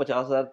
50,000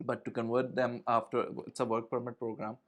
But to convert them after, it's a work permit program.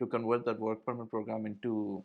To convert that work permit program into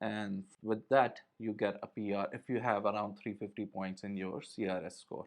and with that you get a PR if you have around 350 points in your CRS score,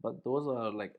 but those are like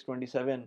27,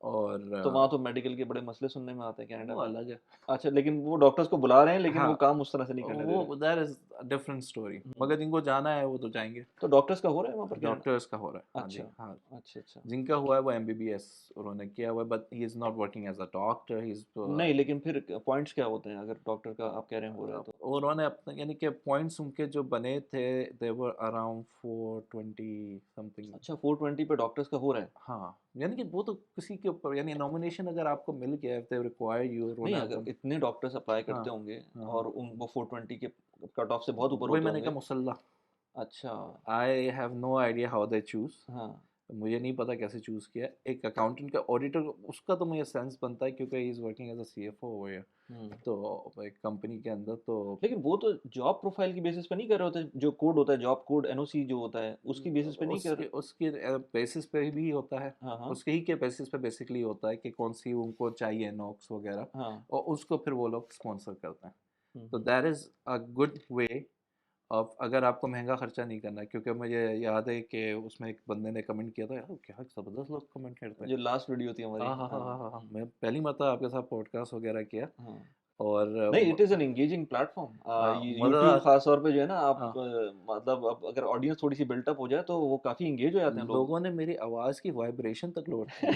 اور تو وہاں تو medical کے بڑے مسئلے سننے میں آتے ہیں کینیڈا وہ میں. الگ ہے. اچھا لیکن وہ ڈاکٹرز کو بلا رہے ہیں لیکن ہاں وہ کام اس طرح سے نہیں کرنے دے رہے. وہ دیٹ از ڈفرینٹ اسٹوری. ہوں. مگر جن کو جانا ہے وہ تو جائیں گے. تو ڈاکٹرز کا ہو رہا ہے وہاں پر کینیڈا؟ ڈاکٹرس کا ہو رہا ہے. ہاں جی اچھا ہاں. اچھا اچھا. جن کا ہوا ہے وہ MBBS انہوں نے کیا ہوا ہے, but he is not working as a doctor. He is نہیں لیکن پھر پوائنٹس کیا ہوتے ہیں اگر ڈاکٹر کا آپ کہہ رہے ہیں ہو رہا ہے تو؟ انہوں نے اپنا یعنی کہ پوائنٹس ان کے جو بنے تھے they were around 420 something. اچھا 420 پہ ڈاکٹرز کا ہو رہا ہے؟ ہاں یعنی کہ وہ تو کسی کے اوپر یعنی نامینیشن اگر آپ کو مل گیا if they require you. نہیں اگر اتنے ڈاکٹرز اپلائی کرتے ہوں گے اور وہ 420 کے کٹ آف سے بہت اوپر وہی ہوتے میں نے ہوں کہا گے. مسلح. اچھا. I have no idea how they choose. ہاں مجھے نہیں پتا کیسے چوز کیا. ایک اکاؤنٹنٹ کا آڈیٹر اس کا تو مجھے سینس بنتا ہے کیونکہ he is working as a CFO ہو گیا تو ایک کمپنی کے اندر. تو لیکن وہ تو جاب پروفائل کی بیسس پہ نہیں کر رہے ہوتے, جو کوڈ ہوتا ہے جاب کوڈ NOC جو ہوتا ہے اس کی بیسس پہ نہیں کر رہے. اس کے بیسس پہ بھی ہوتا ہے. ہاں ہاں اس کے ہی کے بیسس پہ بیسکلی ہوتا ہے کہ کون سی ان کو چاہیے نوکس وغیرہ, ہاں. اور اس کو پھر وہ لوگ اسپانسر کرتے ہیں. ہوں. تو that is a good way of اگر آپ کو مہنگا خرچہ نہیں کرنا ہے. کیونکہ مجھے یاد ہے کہ اس میں ایک بندے نے کمنٹ کیا تھا, یار کیا زبردست لوگ کمنٹ کرتے ہیں. جو لاسٹ ویڈیو تھی ہماری. ہاں ہاں ہاں ہاں میں پہلی مرتبہ آپ کے ساتھ پوڈ کاسٹ وغیرہ کیا. ہاں اور نہیں it is an engaging plate form. مزہ یوٹیوب خاص طور پہ جو ہے نا آپ ہاں مطلب اب اگر آڈینس تھوڑی سی بلٹ اپ ہو جائے تو وہ کافی انگیج ہو جاتے ہیں لوگ. لوگوں نے میری آواز کی وائبریشن تک نوٹ کی.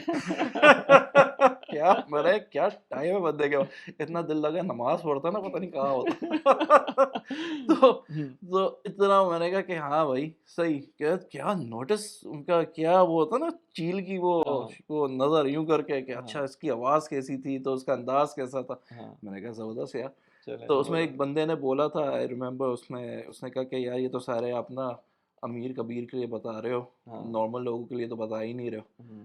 کیا میرا کیا ٹائم ہے بندے کے اتنا دل لگا نماز پڑھتا نا پتہ نہیں کہاں ہوتا. تو اتنا میں نے کہا کہ ہاں بھائی صحیح. کیا نوٹس ان کا کیا وہ ہوتا نا چیل کی وہ نظر یوں کر کے کہ اچھا اس کی آواز کیسی تھی تو اس کا انداز کیسا تھا. میں نے کہا زبردست یار. تو اس میں ایک بندے نے بولا تھا آئی ریممبر اس نے کہا کہ یار یہ تو سارے آپ نا امیر کبیر کے لیے بتا رہے ہو, نارمل لوگوں کے لیے تو بتا ہی نہیں رہے ہو.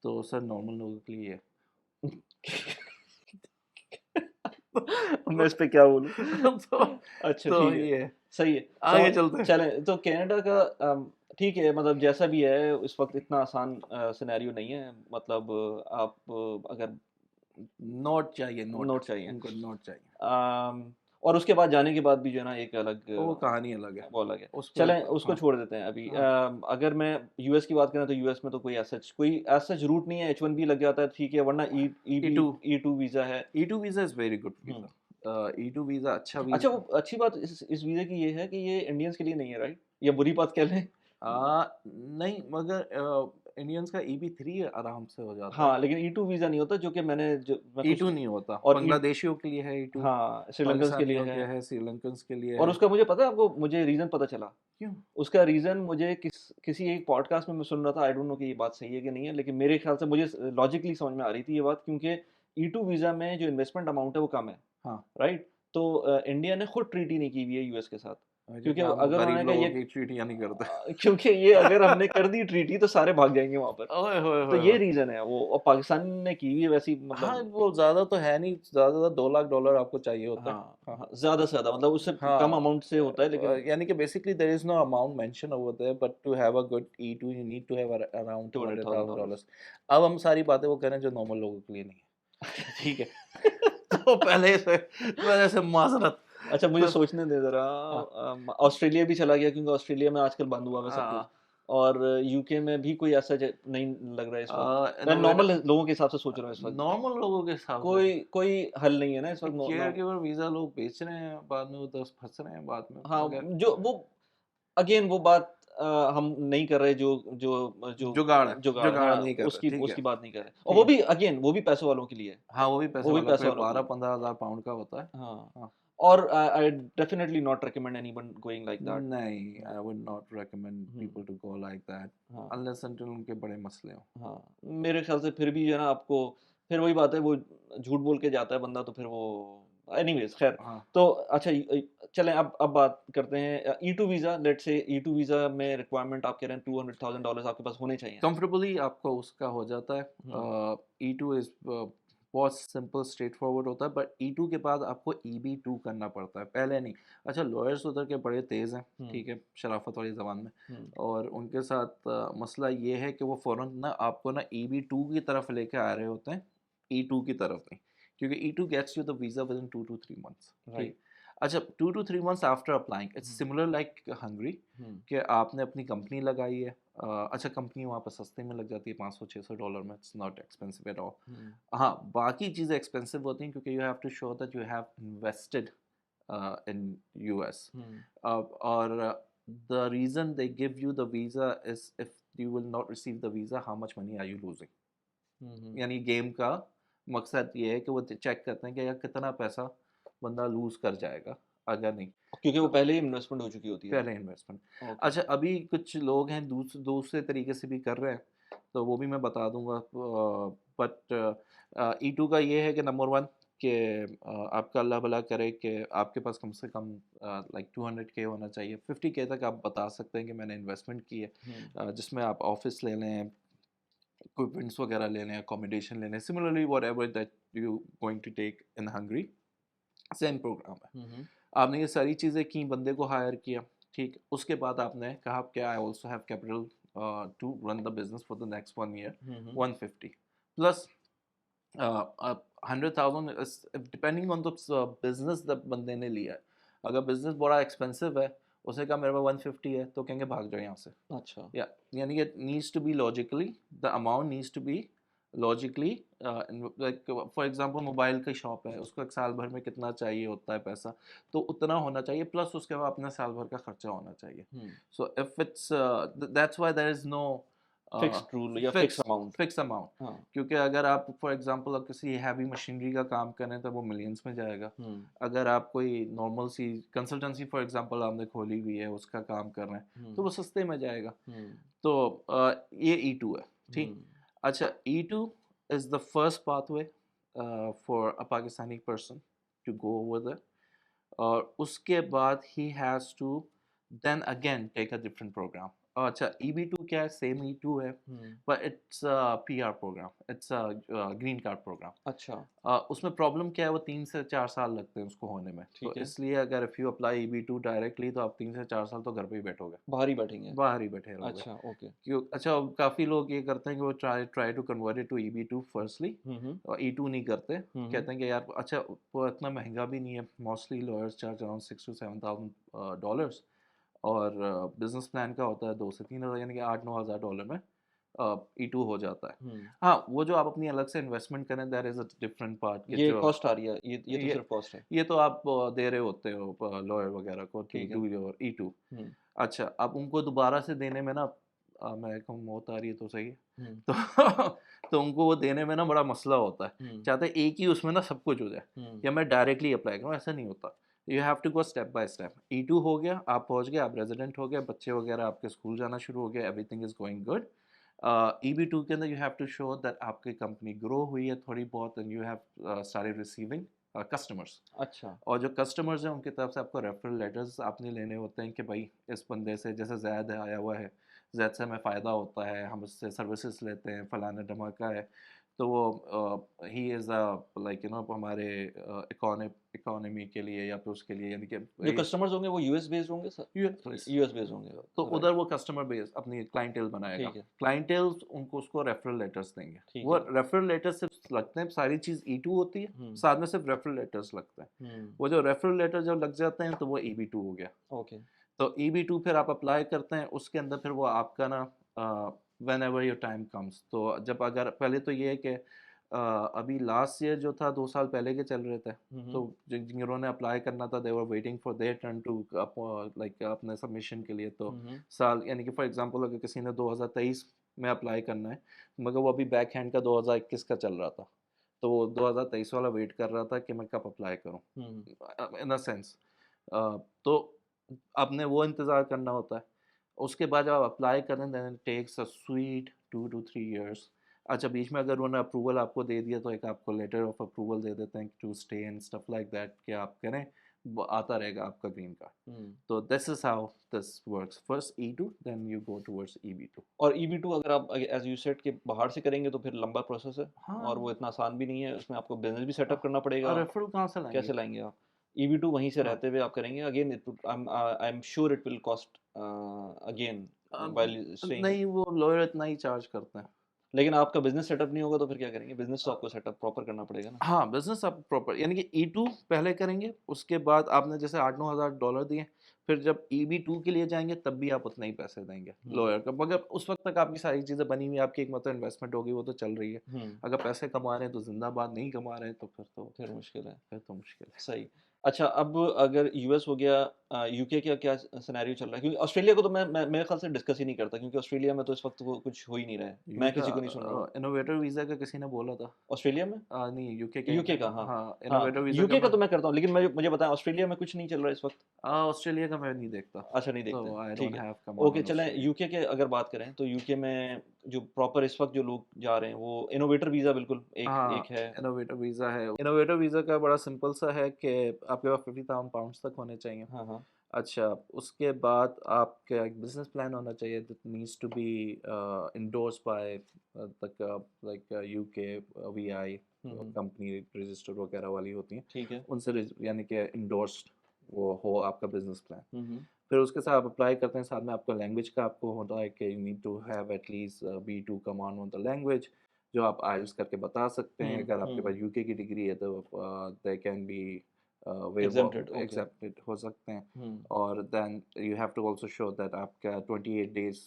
تو سر نارمل لوگوں کے لیے میں اس پہ کیا بولوں. اچھا ٹھیک ہے صحیح ہے. آگے چلتے ہیں. چلیں تو کینیڈا کا ٹھیک ہے مطلب جیسا بھی ہے اس وقت اتنا آسان سینیریو نہیں ہے. مطلب آپ اگر نوٹ چاہیے نوٹ چاہیے ان کو نوٹ چاہیے اور اس کے بعد جانے کے بعد بھی جو ہے نا ایک الگ وہ کہانی الگ ہے. وہ الگ ہے. چلیں اس کو چھوڑ دیتے ہیں ابھی. اگر میں US کی بات کریں تو US میں تو کوئی ایز سچ روٹ نہیں ہے. H1B لگ جاتا ہے ٹھیک ہے, ورنہ E2 ویزا ہے. E2 visa is very good visa. E2 visa اچھا ویزا. اچھا وہ اچھی بات اس ویزے کی یہ ہے کہ یہ انڈینس کے لیے نہیں ہے رائٹ, یا بری بات کہہ لیں. نہیں مگر انڈینس کا EB3 آرام سے ہو جاتا ہے. ہاں لیکن E2 ویزا نہیں ہوتا جو کہ میں نے E2 نہیں ہوتا. بنگلہ دیشیوں کے لیے ہے E2. ہاں سری لنکنس کے لیے ہے. سری لنکنس کے لیے. اور اس کا مجھے پتا ہے آپ کو مجھے ریزن پتا چلا. کیوں؟ اس کا ریزن مجھے کسی ایک پوڈ کاسٹ میں سن رہا تھا. آئی ڈونٹ نو کہ یہ بات صحیح ہے کہ نہیں ہے, لیکن میرے خیال سے مجھے لاجکلی سمجھ میں آ رہی تھی یہ بات, کیونکہ E2 ویزا میں جو انویسٹمنٹ اماؤنٹ ہے وہ کم ہے. ہاں رائٹ. تو انڈیا نے خود ٹریٹی نہیں کی ہوئی ہے US کے ساتھ, کیونکہ اگر انہوں نے یہ ٹریٹیاں نہیں کرتے, کیونکہ یہ اگر ہم نے کر دی ٹریٹی تو سارے بھاگ جائیں گے وہاں پر. تو یہ ریزن ہے وہ. پاکستان نے کی ہوئی ہے ویسی ہاں مطلب وہ زیادہ تو ہے نہیں, زیادہ $2 لاکھ آپ کو چاہیے ہوتا ہے. زیادہ سے زیادہ مطلب اس سے کم اماؤنٹ سے ہوتا ہے. لیکن یعنی کہ basically there is no amount mentioned over there, but to have a good E2 you need to have around $200,000. اب ہم ساری باتیں وہ کریں جو نارمل لوگوں کے لیے نہیں ہے. ٹھیک ہے تو پہلے سے معذرت. اچھا مجھے سوچنے دے ذرا. آسٹریلیا بھی چلا گیا کیونکہ آسٹریلیا میں آج کل بند ہوا ہے سب کچھ, اور UK میں بھی کوئی ایسا نہیں لگ رہا ہے اس وقت. میں نارمل لوگوں کے حساب سے سوچ رہا ہوں اس وقت. نارمل لوگوں کے حساب کوئی حل نہیں ہے نا اس وقت. کیئر گیور ویزا لوگ بیچ رہے ہیں, بعد میں وہ پھنس رہے ہیں بعد میں. ہاں جو وہ اگین وہ بات ہم نہیں کر رہے جو جگاڑ نہیں کر رہے, اس کی بات نہیں کر رہے. اور وہ بھی اگین وہ بھی پیسے والوں کے لیے. ہاں وہ بھی پیسے 12-15 ہزار پاؤنڈ کا ہوتا ہے. ہاں اور I definitely not recommend anyone going like that. نہیں I would not recommend people to go like that unless until ان کے بڑے مسئلے ہوں. ہاں میرے خیال سے پھر بھی جو ہے نا آپ کو پھر وہی بات ہے, وہ جھوٹ بول کے جاتا ہے بندہ تو پھر وہ اینی ویز خیر. تو اچھا چلیں اب بات کرتے ہیں E2 ویزا. لیٹ سے E2 ویزا میں ریکوائرمنٹ آپ کہہ رہے ہیں $200,000 آپ کے پاس ہونے چاہیے. کمفرٹیبلی آپ کو اس کا ہو جاتا ہے. E2 از بہت سمپل اسٹریٹ فارورڈ ہوتا ہے, بٹ E2 کے بعد آپ کو EB2 کرنا پڑتا ہے, پہلے نہیں. اچھا لائرس ادھر کے بڑے تیز ہیں, ٹھیک ہے, شرافت والی زبان میں, اور ان کے ساتھ مسئلہ یہ ہے کہ وہ فوراً نا آپ کو نا EB2 کی طرف لے کے آ رہے ہوتے ہیں, E2 کی طرف نہیں, کیونکہ E2 gets you the visa within 2 to 3 months. ٹھیک. اچھا 2 to 3 months after applying it's ہوں similar like Hungary ہوں کہ آپ نے اپنی کمپنی لگائی ہے. اچھا کمپنی وہاں پہ سستے میں لگ جاتی ہے $500-600 میں. It's not expensive at all. ہوں ہاں باقی چیزیں ایکسپینسو ہوتی ہیں کیونکہ you have to show that you have invested in US. ہوں اور the reason they give you the visa is if you will not receive the visa how much money are you losing. ہوں یعنی game کا مقصد یہ ہے کہ وہ چیک کرتے ہیں کہ یار کتنا پیسہ بندہ لوز کر جائے گا اگر نہیں کیونکہ وہ تو پہلے ہی انویسٹمنٹ ہو چکی ہوتی ہے. پہلے انویسٹمنٹ. اوکے. اچھا ابھی کچھ لوگ ہیں دوسرے طریقے سے بھی کر رہے ہیں تو وہ بھی میں بتا دوں گا. بٹ E2 کا یہ ہے کہ نمبر 1 کہ آپ کا اللہ بھلا کرے کہ آپ کے پاس کم سے کم لائک 200K ہونا چاہیے. 50K تک آپ بتا سکتے ہیں کہ میں نے انویسٹمنٹ کی ہے جس میں آپ آفس لے لیں, equipments وغیرہ لے لیں, اکوموڈیشن لے لیں. Similarly whatever that you going to take in Hungary same program ہے. آپ نے یہ ساری چیزیں کی, بندے کو ہائر کیا, ٹھیک. اس کے بعد آپ نے کہا کہ I also have capital to run the business for the next 1 year. 150 plus 100,000 depending on the business دا بندے نے لیا ہے. اگر بزنس بڑا ایکسپینسو ہے, اسے کہا میرے پاس 150 ہے تو کہیں گے بھاگ جاؤ یہاں سے. اچھا. یعنی کہ needs to be logically, the amount needs to be logically. Like for example mobile کی شاپ ہے, اس کو ایک سال بھر میں کتنا چاہیے ہوتا ہے پیسہ, تو اتنا ہونا چاہیے پلس اس کے بعد اپنا سال بھر کا خرچہ ہونا چاہیے. So if it's that's why there is no fixed rule یا فکس اماؤنٹ. Fix amount. ہاں. کیونکہ اگر آپ فار ایگزامپل کسی ہیوی مشینری کا کام کریں تو وہ ملینس میں جائے گا. اگر آپ کوئی نارمل سی کنسلٹنسی فار ایگزامپل آپ نے کھولی ہوئی ہے, اس کا کام کر رہے ہیں تو وہ سستے میں جائے گا. تو یہ E2 ہے, ٹھیک. اچھا E2 is the first pathway for a Pakistani person to go over there. اور اس کے بعد he has to then again take a different program. اچھا EB2 کیا ہے, سیم E2 ہے but it's a PR program, it's a green card program. اچھا. اس میں problem کیا ہے, وہ 3 سے 4 سال لگتے ہیں اس کو ہونے میں. تو اس لیے اگر if you apply EB2 directly تو آپ 3 سے 4 سال تو گھر پہ ہی بیٹھو گے, باہر ہی بیٹھیں گے. باہر ہی بیٹھے رہو گے. اچھا. اوکے. اچھا کافی لوگ یہ کرتے ہیں کہ وہ try to convert it to EB2 firstly, اور E2 نہیں کرتے. کہتے ہیں کہ یار اچھا وہ اتنا مہنگا بھی نہیں ہے, موسٹلی لائرز چارج اراؤنڈ $6,000-7,000 اور بزنس پلان کا ہوتا ہے 2 سے 3 ہزار, یعنی کہ $8,000-9,000 میں E2 ہو جاتا ہے. ہاں وہ جو آپ اپنی الگ سے انویسٹمنٹ کریں that is a different part. یہ کاسٹ آ رہی ہے, یہ تو صرف کاسٹ ہے. یہ تو آپ دے رہے ہوتے ہو لائر وغیرہ کو ٹو ڈو یور E2. اچھا اب ان کو دوبارہ سے دینے میں نا, میں کہوں موت آ رہی ہے تو صحیح ہے, تو ان کو وہ دینے میں نا بڑا مسئلہ ہوتا ہے. چاہتے ہیں ایک ہی اس میں نا سب کچھ ہو جائے یا میں ڈائریکٹلی اپلائی کروں, ایسا نہیں ہوتا. You have to go step by step. E2 ہو گیا, آپ پہنچ گئے, آپ ریزیڈنٹ ہو گئے, بچے وغیرہ آپ کے اسکول جانا شروع ہو گیا, every thing is going good. EB2 کے اندر you have to show that آپ کی کمپنی گرو ہوئی ہے تھوڑی بہت, and you have started receiving customers. اچھا. اور جو کسٹمرز ہیں ان کی طرف سے آپ کو ریفرل لیٹرز آپ نے لینے ہوتے ہیں کہ بھائی اس بندے سے, جیسے زید آیا ہوا ہے, زید سے ہمیں فائدہ ہوتا ہے, ہم اس سے سروسز لیتے ہیں, فلانا دھماکہ ہے, تو وہ ہی از لائک ہمارے اکانومی کے لیے یا پھر اس کے لیے, یعنی کہ جو کسٹمرز ہوں گے وہ US بیسڈ ہوں گے سر. US بیسڈ ہوں گے تو ادھر وہ کسٹمر بیس اپنی کلائنٹیل بنائے گا. کلائنٹیل ان کو اس کو ریفرل لیٹرس دیں گے. وہ ریفرل لیٹر صرف لگتے ہیں, ساری چیز E2 ہوتی ہے, ساتھ میں صرف ریفرل لیٹرس لگتے ہیں. وہ جو ریفرل لیٹر جب لگ جاتے ہیں تو وہ EB2 ہو گیا. اوکے. تو EB2 پھر آپ اپلائی کرتے ہیں, اس کے اندر پھر وہ آپ کا نا when ever your time comes. تو جب اگر پہلے تو یہ ہے کہ ابھی لاسٹ ایئر جو تھا 2 سال پہلے کے چل رہے تھے, تو جنہوں نے اپلائی کرنا تھا they were waiting for their turn to like اپنے سبمیشن کے لیے. تو سال یعنی کہ فار ایگزامپل اگر کسی نے 2023 میں اپلائی کرنا ہے مگر وہ ابھی بیک ہینڈ کا 2021 کا چل رہا تھا, تو وہ 2023 والا ویٹ کر رہا تھا کہ میں کب اپلائی کروں ان اے سینس. تو آپ نے وہ انتظار کرنا ہوتا ہے. اس کے بعد جب آپ اپلائی کریں then it takes a sweet 2 to 3 years. اچھا بیچ میں اگر انہوں نے اپروول آپ کو دے دیا تو ایک آپ کو لیٹر آف اپروول دے دیتے ہیں to stay and stuff like that, کہ آپ کریں, وہ آتا رہے گا آپ کا گرین کارڈ. تو this is how this works. First E2 then you go towards EB2. اور EB2 اگر آپ ایز یو سیٹ کہ باہر سے کریں گے تو پھر لمبا پروسیس ہے, اور وہ اتنا آسان بھی نہیں ہے. اس میں آپ کو بزنس بھی سیٹ اپ کرنا پڑے گا. ریفرل کہاں سے لائیں گے, کیسے لائیں گے آپ EB2 وہیں سے رہتے ہوئے آپ کریں گے. Again I am sure it will cost again while staying. نہیں وہ لوئر اتنا ہی چارج کرتے ہیں. لیکن آپ کا بزنس سیٹ اپ نہیں ہوگا تو پھر کیا کریں گے؟ بزنس تو آپ کو سیٹ اپ پراپر کرنا پڑے گا نا. ہاں بزنس آپ پراپر یعنی کہ E2 پہلے کریں گے, اس کے بعد آپ نے جیسے $8-9 ہزار دیے, پھر جب EB2 کے لیے جائیں گے تب بھی آپ اتنے ہی پیسے دیں گے لوئر کا, مگر اس وقت تک آپ کی ساری چیزیں بنی ہوئی, آپ کی ایک مطلب انویسٹمنٹ ہوگی وہ تو چل رہی ہے. اگر پیسے کما رہے ہیں تو زندہ باد, نہیں کما رہے ہیں تو پھر مشکل ہے. پھر تو مشکل ہے. صحیح. اچھا اب اگر یو ایس ہو گیا, یو کے کا کیا سینیریو چل رہا ہے؟ کیونکہ آسٹریلیا کو تو میں میرے خیال سے ڈسکس ہی نہیں کرتا, کیونکہ آسٹریلیا میں تو اس وقت وہ کچھ ہو ہی نہیں رہا ہے, یو میں کا کسی کو نہیں سن رہا ہوں. انوویٹر ویزا کا کسی نے بولا تھا. آسٹریلیا میں نہیں یو کے یو کے کا, ہاں ہاں ہاں, انوویٹر ویزا یو کے کا کا تو میں کرتا ہوں, لیکن مجھے بتائیں آسٹریلیا میں کچھ نہیں چل رہا ہے اس وقت. آسٹریلیا کا میں نہیں دیکھتا, اچھا نہیں دیکھتے, تو آئی ٹھیک ڈونٹ ہے. ہیو کم اوکے آن چلیں آسٹریلیا. یو کے اگر بات کریں تو یو کے میں جو پراپر اس وقت جو لوگ جا رہے ہیں وہ انوویٹر ویزا بالکل ہاں ایک ہے. انوویٹر ویزا ہے. انوویٹر ویزا کا بڑا سمپل سا ہے کہ آپ کے پاس £50,000 تک ہونے چاہیے. ہاں ہاں. اچھا اس کے بعد آپ کا ایک بزنس پلان ہونا چاہیے that needs to be endorse by like U K V I company register وغیرہ والی ہوتی ہیں, ٹھیک ہے. ان سے یعنی کہ انڈورسڈ وہ ہو آپ کا بزنس پلان. ہوں پھر اس کے ساتھ آپ اپلائی کرتے ہیں, ساتھ میں آپ کو لینگویج کا آپ کو ہوتا ہے کہ you need to have at least B2 common on the language, جو آپ آئلس کر کے بتا سکتے ہیں. اگر آپ کے پاس UK کی ڈگری ہے تو دے کین بی ایگزیپٹڈ ہو سکتے ہیں. اور then you have to also show that آپ کا 28 days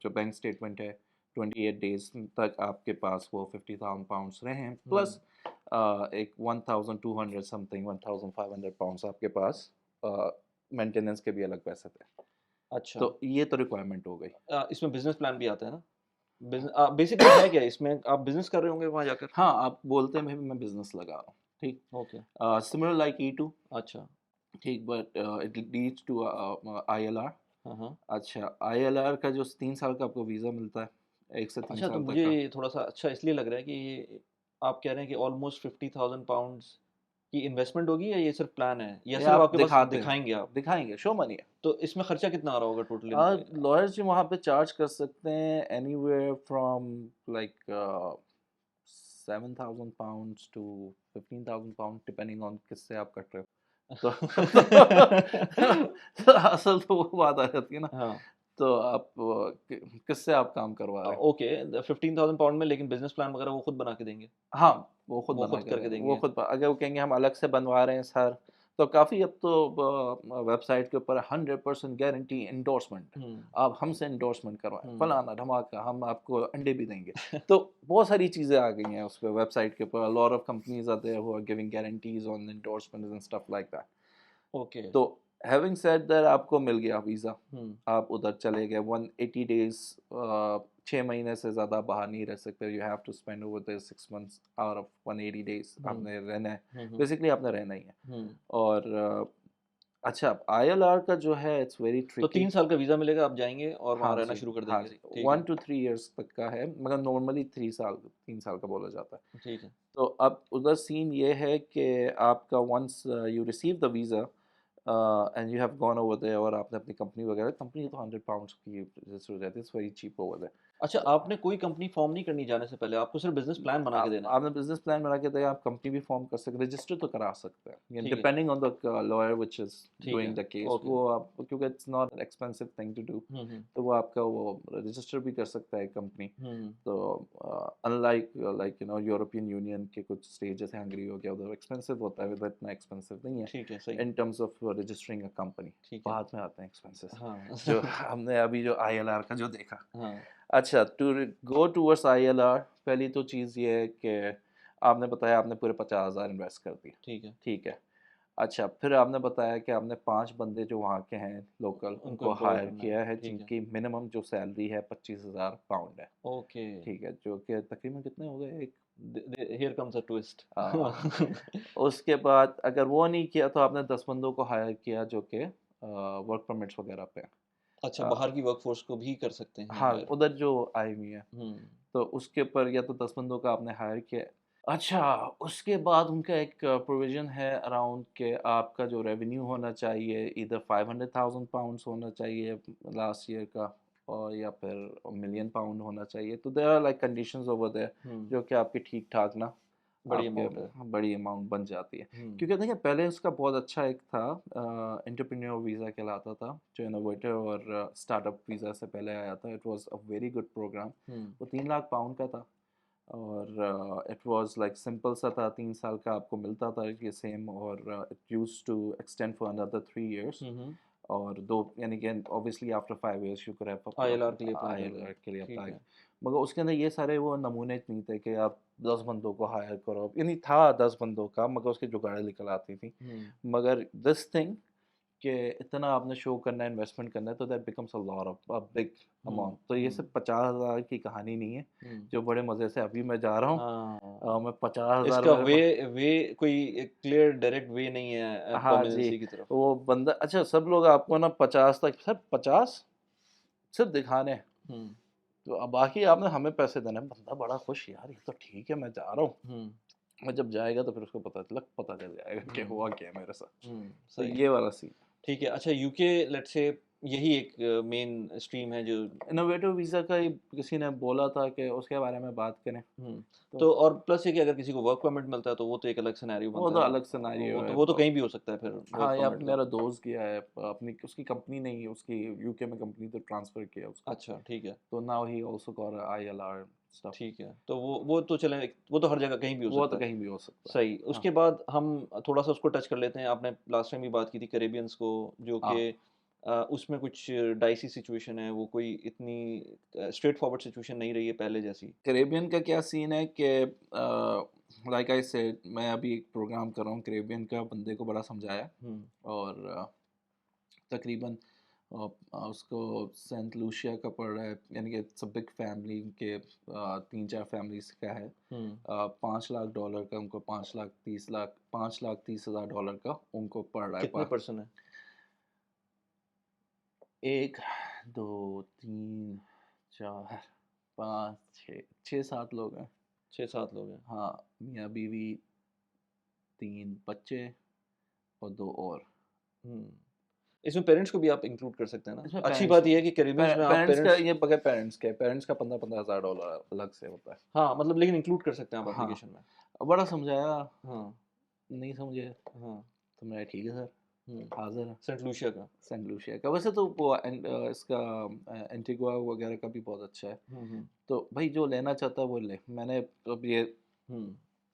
جو بینک اسٹیٹمنٹ ہے 28 days تک آپ کے پاس وہ £50,000 رہے ہیں, پلس ایک 1,200 سم تھنگ £1,500 آپ کے پاس مینٹیننس کے بھی الگ پیسے تھے. اچھا تو یہ تو ریکوائرمنٹ ہو گئی. اس میں بزنس پلان بھی آتا ہے نا. بیسکلی ہے کیا اس میں, آپ بزنس کر رہے ہوں گے وہاں جا کر؟ ہاں آپ بولتے ہیں میں بزنس لگا رہا ہوں, ٹھیک. اوکے. سملر لائک E2, اچھا. ٹھیک, but it leads to ILR. ہاں ہاں. اچھا ILR کا جو 3 سال کا آپ کو ویزا ملتا ہے, 1 سے 3 اچھا تو سال تک مجھے کا. تھوڑا سا اچھا اس لیے لگ رہا ہے کہ یہ آپ کہہ رہے ہیں کہ آلموسٹ £50,000 کی انویسٹمنٹ ہوگی, یا یہ صرف پلان ہے, یا یہ صرف آپ آپ کے پاس دکھاتے دکھائیں گے آپ؟ دکھائیں گے, شو منی ہے. تو اس میں خرچہ کتنا آ رہا ہوگا ٹوٹل؟ لائرز جو وہاں پہ چارج کر سکتے ہیں any where from like £7,000 to £15,000 depending on کس سے آپ کٹ رہے ہو. تو اصل تو وہ بات آ جاتی ہے نا, ہاں تو آپ کس سے آپ کام کروا رہے ہیں. اوکے. £15,000 میں لیکن بزنس پلان وغیرہ وہ خود بنا کے دیں گے؟ ہاں وہ خود وہ بنا خود کر کے دیں وہ گے. خود اگر وہ کہیں گے ہم الگ سے بنوا رہے ہیں سر, تو کافی اب تو ویب سائٹ کے اوپر 100% گارنٹی انڈورسمنٹ, آپ ہم سے انڈورسمنٹ کروائیں فلانا دھماکہ, ہم آپ کو انڈے بھی دیں گے. تو بہت ساری چیزیں آ گئی ہیں اس پہ ویب سائٹ کے اوپر. Lot of companies are there who are giving guarantees on endorsement and stuff like that. Okay. تو ہیونگ سیڈ دیٹ آپ کو مل گیا ویزا, آپ ادھر چلے گئے 180 days, 6 مہینے سے زیادہ باہر نہیں رہ سکتے. You have to spend over there 6 months out of 180 days آپ نے رہنا ہے, بیسکلی آپ نے رہنا ہی ہے. اور اچھا ILR کا جو ہے اٹس ویری ٹرکی. تو 3 سال کا ویزا ملے گا, آپ جائیں گے اور وہاں رہنا شروع کر دیں گے. 1 to 3 years تک کا ہے, مگر نارملی 3 سال کا بولا جاتا ہے. ٹھیک ہے. تو اب ادھر سین یہ ہے کہ آپ کا once you receive the visa and you have gone over there, اور آپ نے اپنی کمپنی وغیرہ, کمپنی تو £100 کی رجسٹر ہو جاتی ہے, it's very cheap over there. اچھا آپ نے کوئی کمپنی فارم نہیں کرنی جانے سے پہلے, آپ کو صرف بزنس پلان بنا کے دینا ہے؟ آپ نے بزنس پلان بنا کے دیا, آپ کمپنی بھی فارم کر سکتے, رجسٹر تو کرا سکتے ہیں depending on the lawyer which is doing the case. وہ آپ کیونکہ it's not expensive thing to do, تو وہ آپ کا وہ رجسٹر بھی کر سکتا ہے کمپنی. تو in like like European union کے کچھ اسٹیجز ہیں, ہنگری ہو گیا, ادھر ایکسپینسو ہوتا ہے, ادھر اتنا ایکسپینسو نہیں ہے in terms of registering a company. بعد میں آتے ہیں ایکسپینسز جو ہم نے ابھی جو ILR کا جو دیکھا. اچھا ٹو گو ٹورڈس ILR, پہلی تو چیز یہ ہے کہ آپ نے بتایا آپ نے پورے 50,000 انویسٹ کر دیا. ٹھیک ہے. اچھا پھر آپ نے بتایا کہ آپ نے 5 بندے جو وہاں کے ہیں لوکل ان کو ہائر کیا ہے, جن کی منیمم جو سیلری ہے £25,000 ہے. اوکے. ٹھیک ہے, جو کہ تقریباً کتنے ہو گئے, Here comes a twist. اس کے بعد اگر وہ نہیں کیا تو آپ نے 10 بندوں کو ہائر کیا جو کہ ورک پرمٹس وغیرہ پہ. اچھا باہر کی ورک فورس کو بھی کر سکتے ہیں ہاں ادھر جو آئی ہوئی ہے, تو اس کے اوپر یا تو 10 بندوں کا آپ نے ہائر کیا. اچھا اس کے بعد ان کا ایک پروویژن ہے اراؤنڈ کہ آپ کا جو ریونیو ہونا چاہیے ادھر £500,000 ہونا چاہیے لاسٹ ایئر کا, اور یا پھر £1,000,000 ہونا چاہیے. تو there are like conditions over there جو کہ آپ کے ٹھیک ٹھاک نا بڑی آپ کے اماؤنٹ ہے. بڑی اماؤنٹ بن جاتی ہے. ہوں. کیونکہ دیکھیں پہلے اس کا بہت اچھا ایک تھا انٹرپرینیور ویزا کہلاتا تھا جو انوویٹر اور اسٹارٹ اپ ویزا سے پہلے آیا تھا. It was a very good programme. ہوں. وہ 3 لاکھ پاؤنڈ کا تھا اور اٹ واز لائک سمپل سا تھا. 3 سال کا آپ کو ملتا تھا یہ سیم, اور it use to extend for اندر 3 years. ہوں. اور 2 یعنی کہ obviously after 5 years you could have ILR کے لیے اپلائی کر ILR کے لیے ٹھیک اپلائی. ہے. مگر اس کے اندر یہ سارے وہ نمونے نہیں تھے کہ آپ 10 بندوں کو ہائر کرو, یعنی تھا 10 بندوں کا مگر اس کی جگاڑیں نکل آتی تھیں. ہوں. مگر دس تھنگ کہ اتنا آپ نے شو کرنا ہے, انویسٹمنٹ کرنا ہے, تو that becomes a lot of big amount. تو یہ صرف 50,000 کی کہانی نہیں ہے جو بڑے مزے سے ابھی میں جا رہا ہوں, میں 50,000 اس کا وے کوئی کلیئر ڈائریکٹ وے نہیں ہے ہاں پرماننسی جی کی طرف. وہ بندہ اچھا سب لوگ آپ کو نا 50 تک, سر 50 صرف دکھانے, تو اب باقی آپ نے ہمیں پیسے دینے. بندہ بڑا خوش, یار یہ تو ٹھیک ہے میں جا رہا ہوں. میں جب جائے گا تو پھر اس کو پتہ چل جائے گا کہ ہوا کیا میرے ساتھ. تو یہ والا سین ٹھیک ہے. اچھا یو کے لیٹ سے یہی ایک مین اسٹریم ہے جو انوویٹو ویزا کا کسی نے بولا تھا کہ اس کے بارے میں بات کریں. تو اور پلس یہ کہ اگر کسی کو ورک پرمٹ ملتا ہے تو وہ تو ایک الگ سینیریو وہ بنتا تو ہے, الگ سینیریو ہے, وہ تو کہیں بھی ہو سکتا ہے پھر. ہاں یا میرا دوست گیا ہے اپنی, اس کی کمپنی نہیں ہے, اس کی یو کے میں کمپنی تو ٹرانسفر کیا اس کو. اچھا ٹھیک ہے. تو now he also got ILR stuff. ٹھیک ہے. تو وہ تو چلیں, وہ تو ہر جگہ کہیں بھی ہو سکتا ہے. وہ تو کہیں بھی ہو سکتا ہے. صحیح. اس کے بعد ہم تھوڑا سا اس کو ٹچ کر لیتے ہیں. آپ نے لاسٹ ٹائم بھی بات کی تھی کریبینس کو, جو کہ اس میں کچھ ڈائسی سچویشن ہے, وہ کوئی اتنی اسٹریٹ فارورڈ سچویشن نہیں رہی ہے پہلے جیسی. کریبین کا کیا سین ہے کہ لائک آئی سیڈ, میں ابھی ایک پروگرام کر رہا ہوں کریبین کا, بندے کو بڑا سمجھایا اور تقریباً اس کو سینٹ لوشیا کا پڑ رہا ہے, یعنی کہ اٹس اے بگ فیملی کے 3-4 فیملیز کا ہے. $5 لاکھ کا ان کو, 5,30,000 ڈالر کا ان کو پڑ رہا ہے. کتنے پرسن ہے؟ 1 2 3 4 5 6 7 لوگ ہیں. 6-7 لوگ ہیں. ہاں, میاں بیوی, 3 بچے اور 2 اور. اس میں پیرنٹس کو بھی آپ انکلوڈ کر سکتے ہیں نا. اچھی بات یہ ہے کہ کریبینس میں آپ پیرنٹس کا, یہ بغیر پیرنٹس کا $15,000 الگ سے ہوتا ہے. ہاں مطلب لیکن انکلوڈ کر سکتے ہیں آپ اپلیکیشن میں. بڑا سمجھایا, ہاں نہیں سمجھے, ہاں تو میں ٹھیک ہے سر حاضر ہے. سینٹ لوشیا کا ویسے تو وہ اس کا اینٹیگوا وغیرہ کا بھی بہت اچھا ہے. تو بھائی جو لینا چاہتا ہے وہ لے. میں نے اب یہ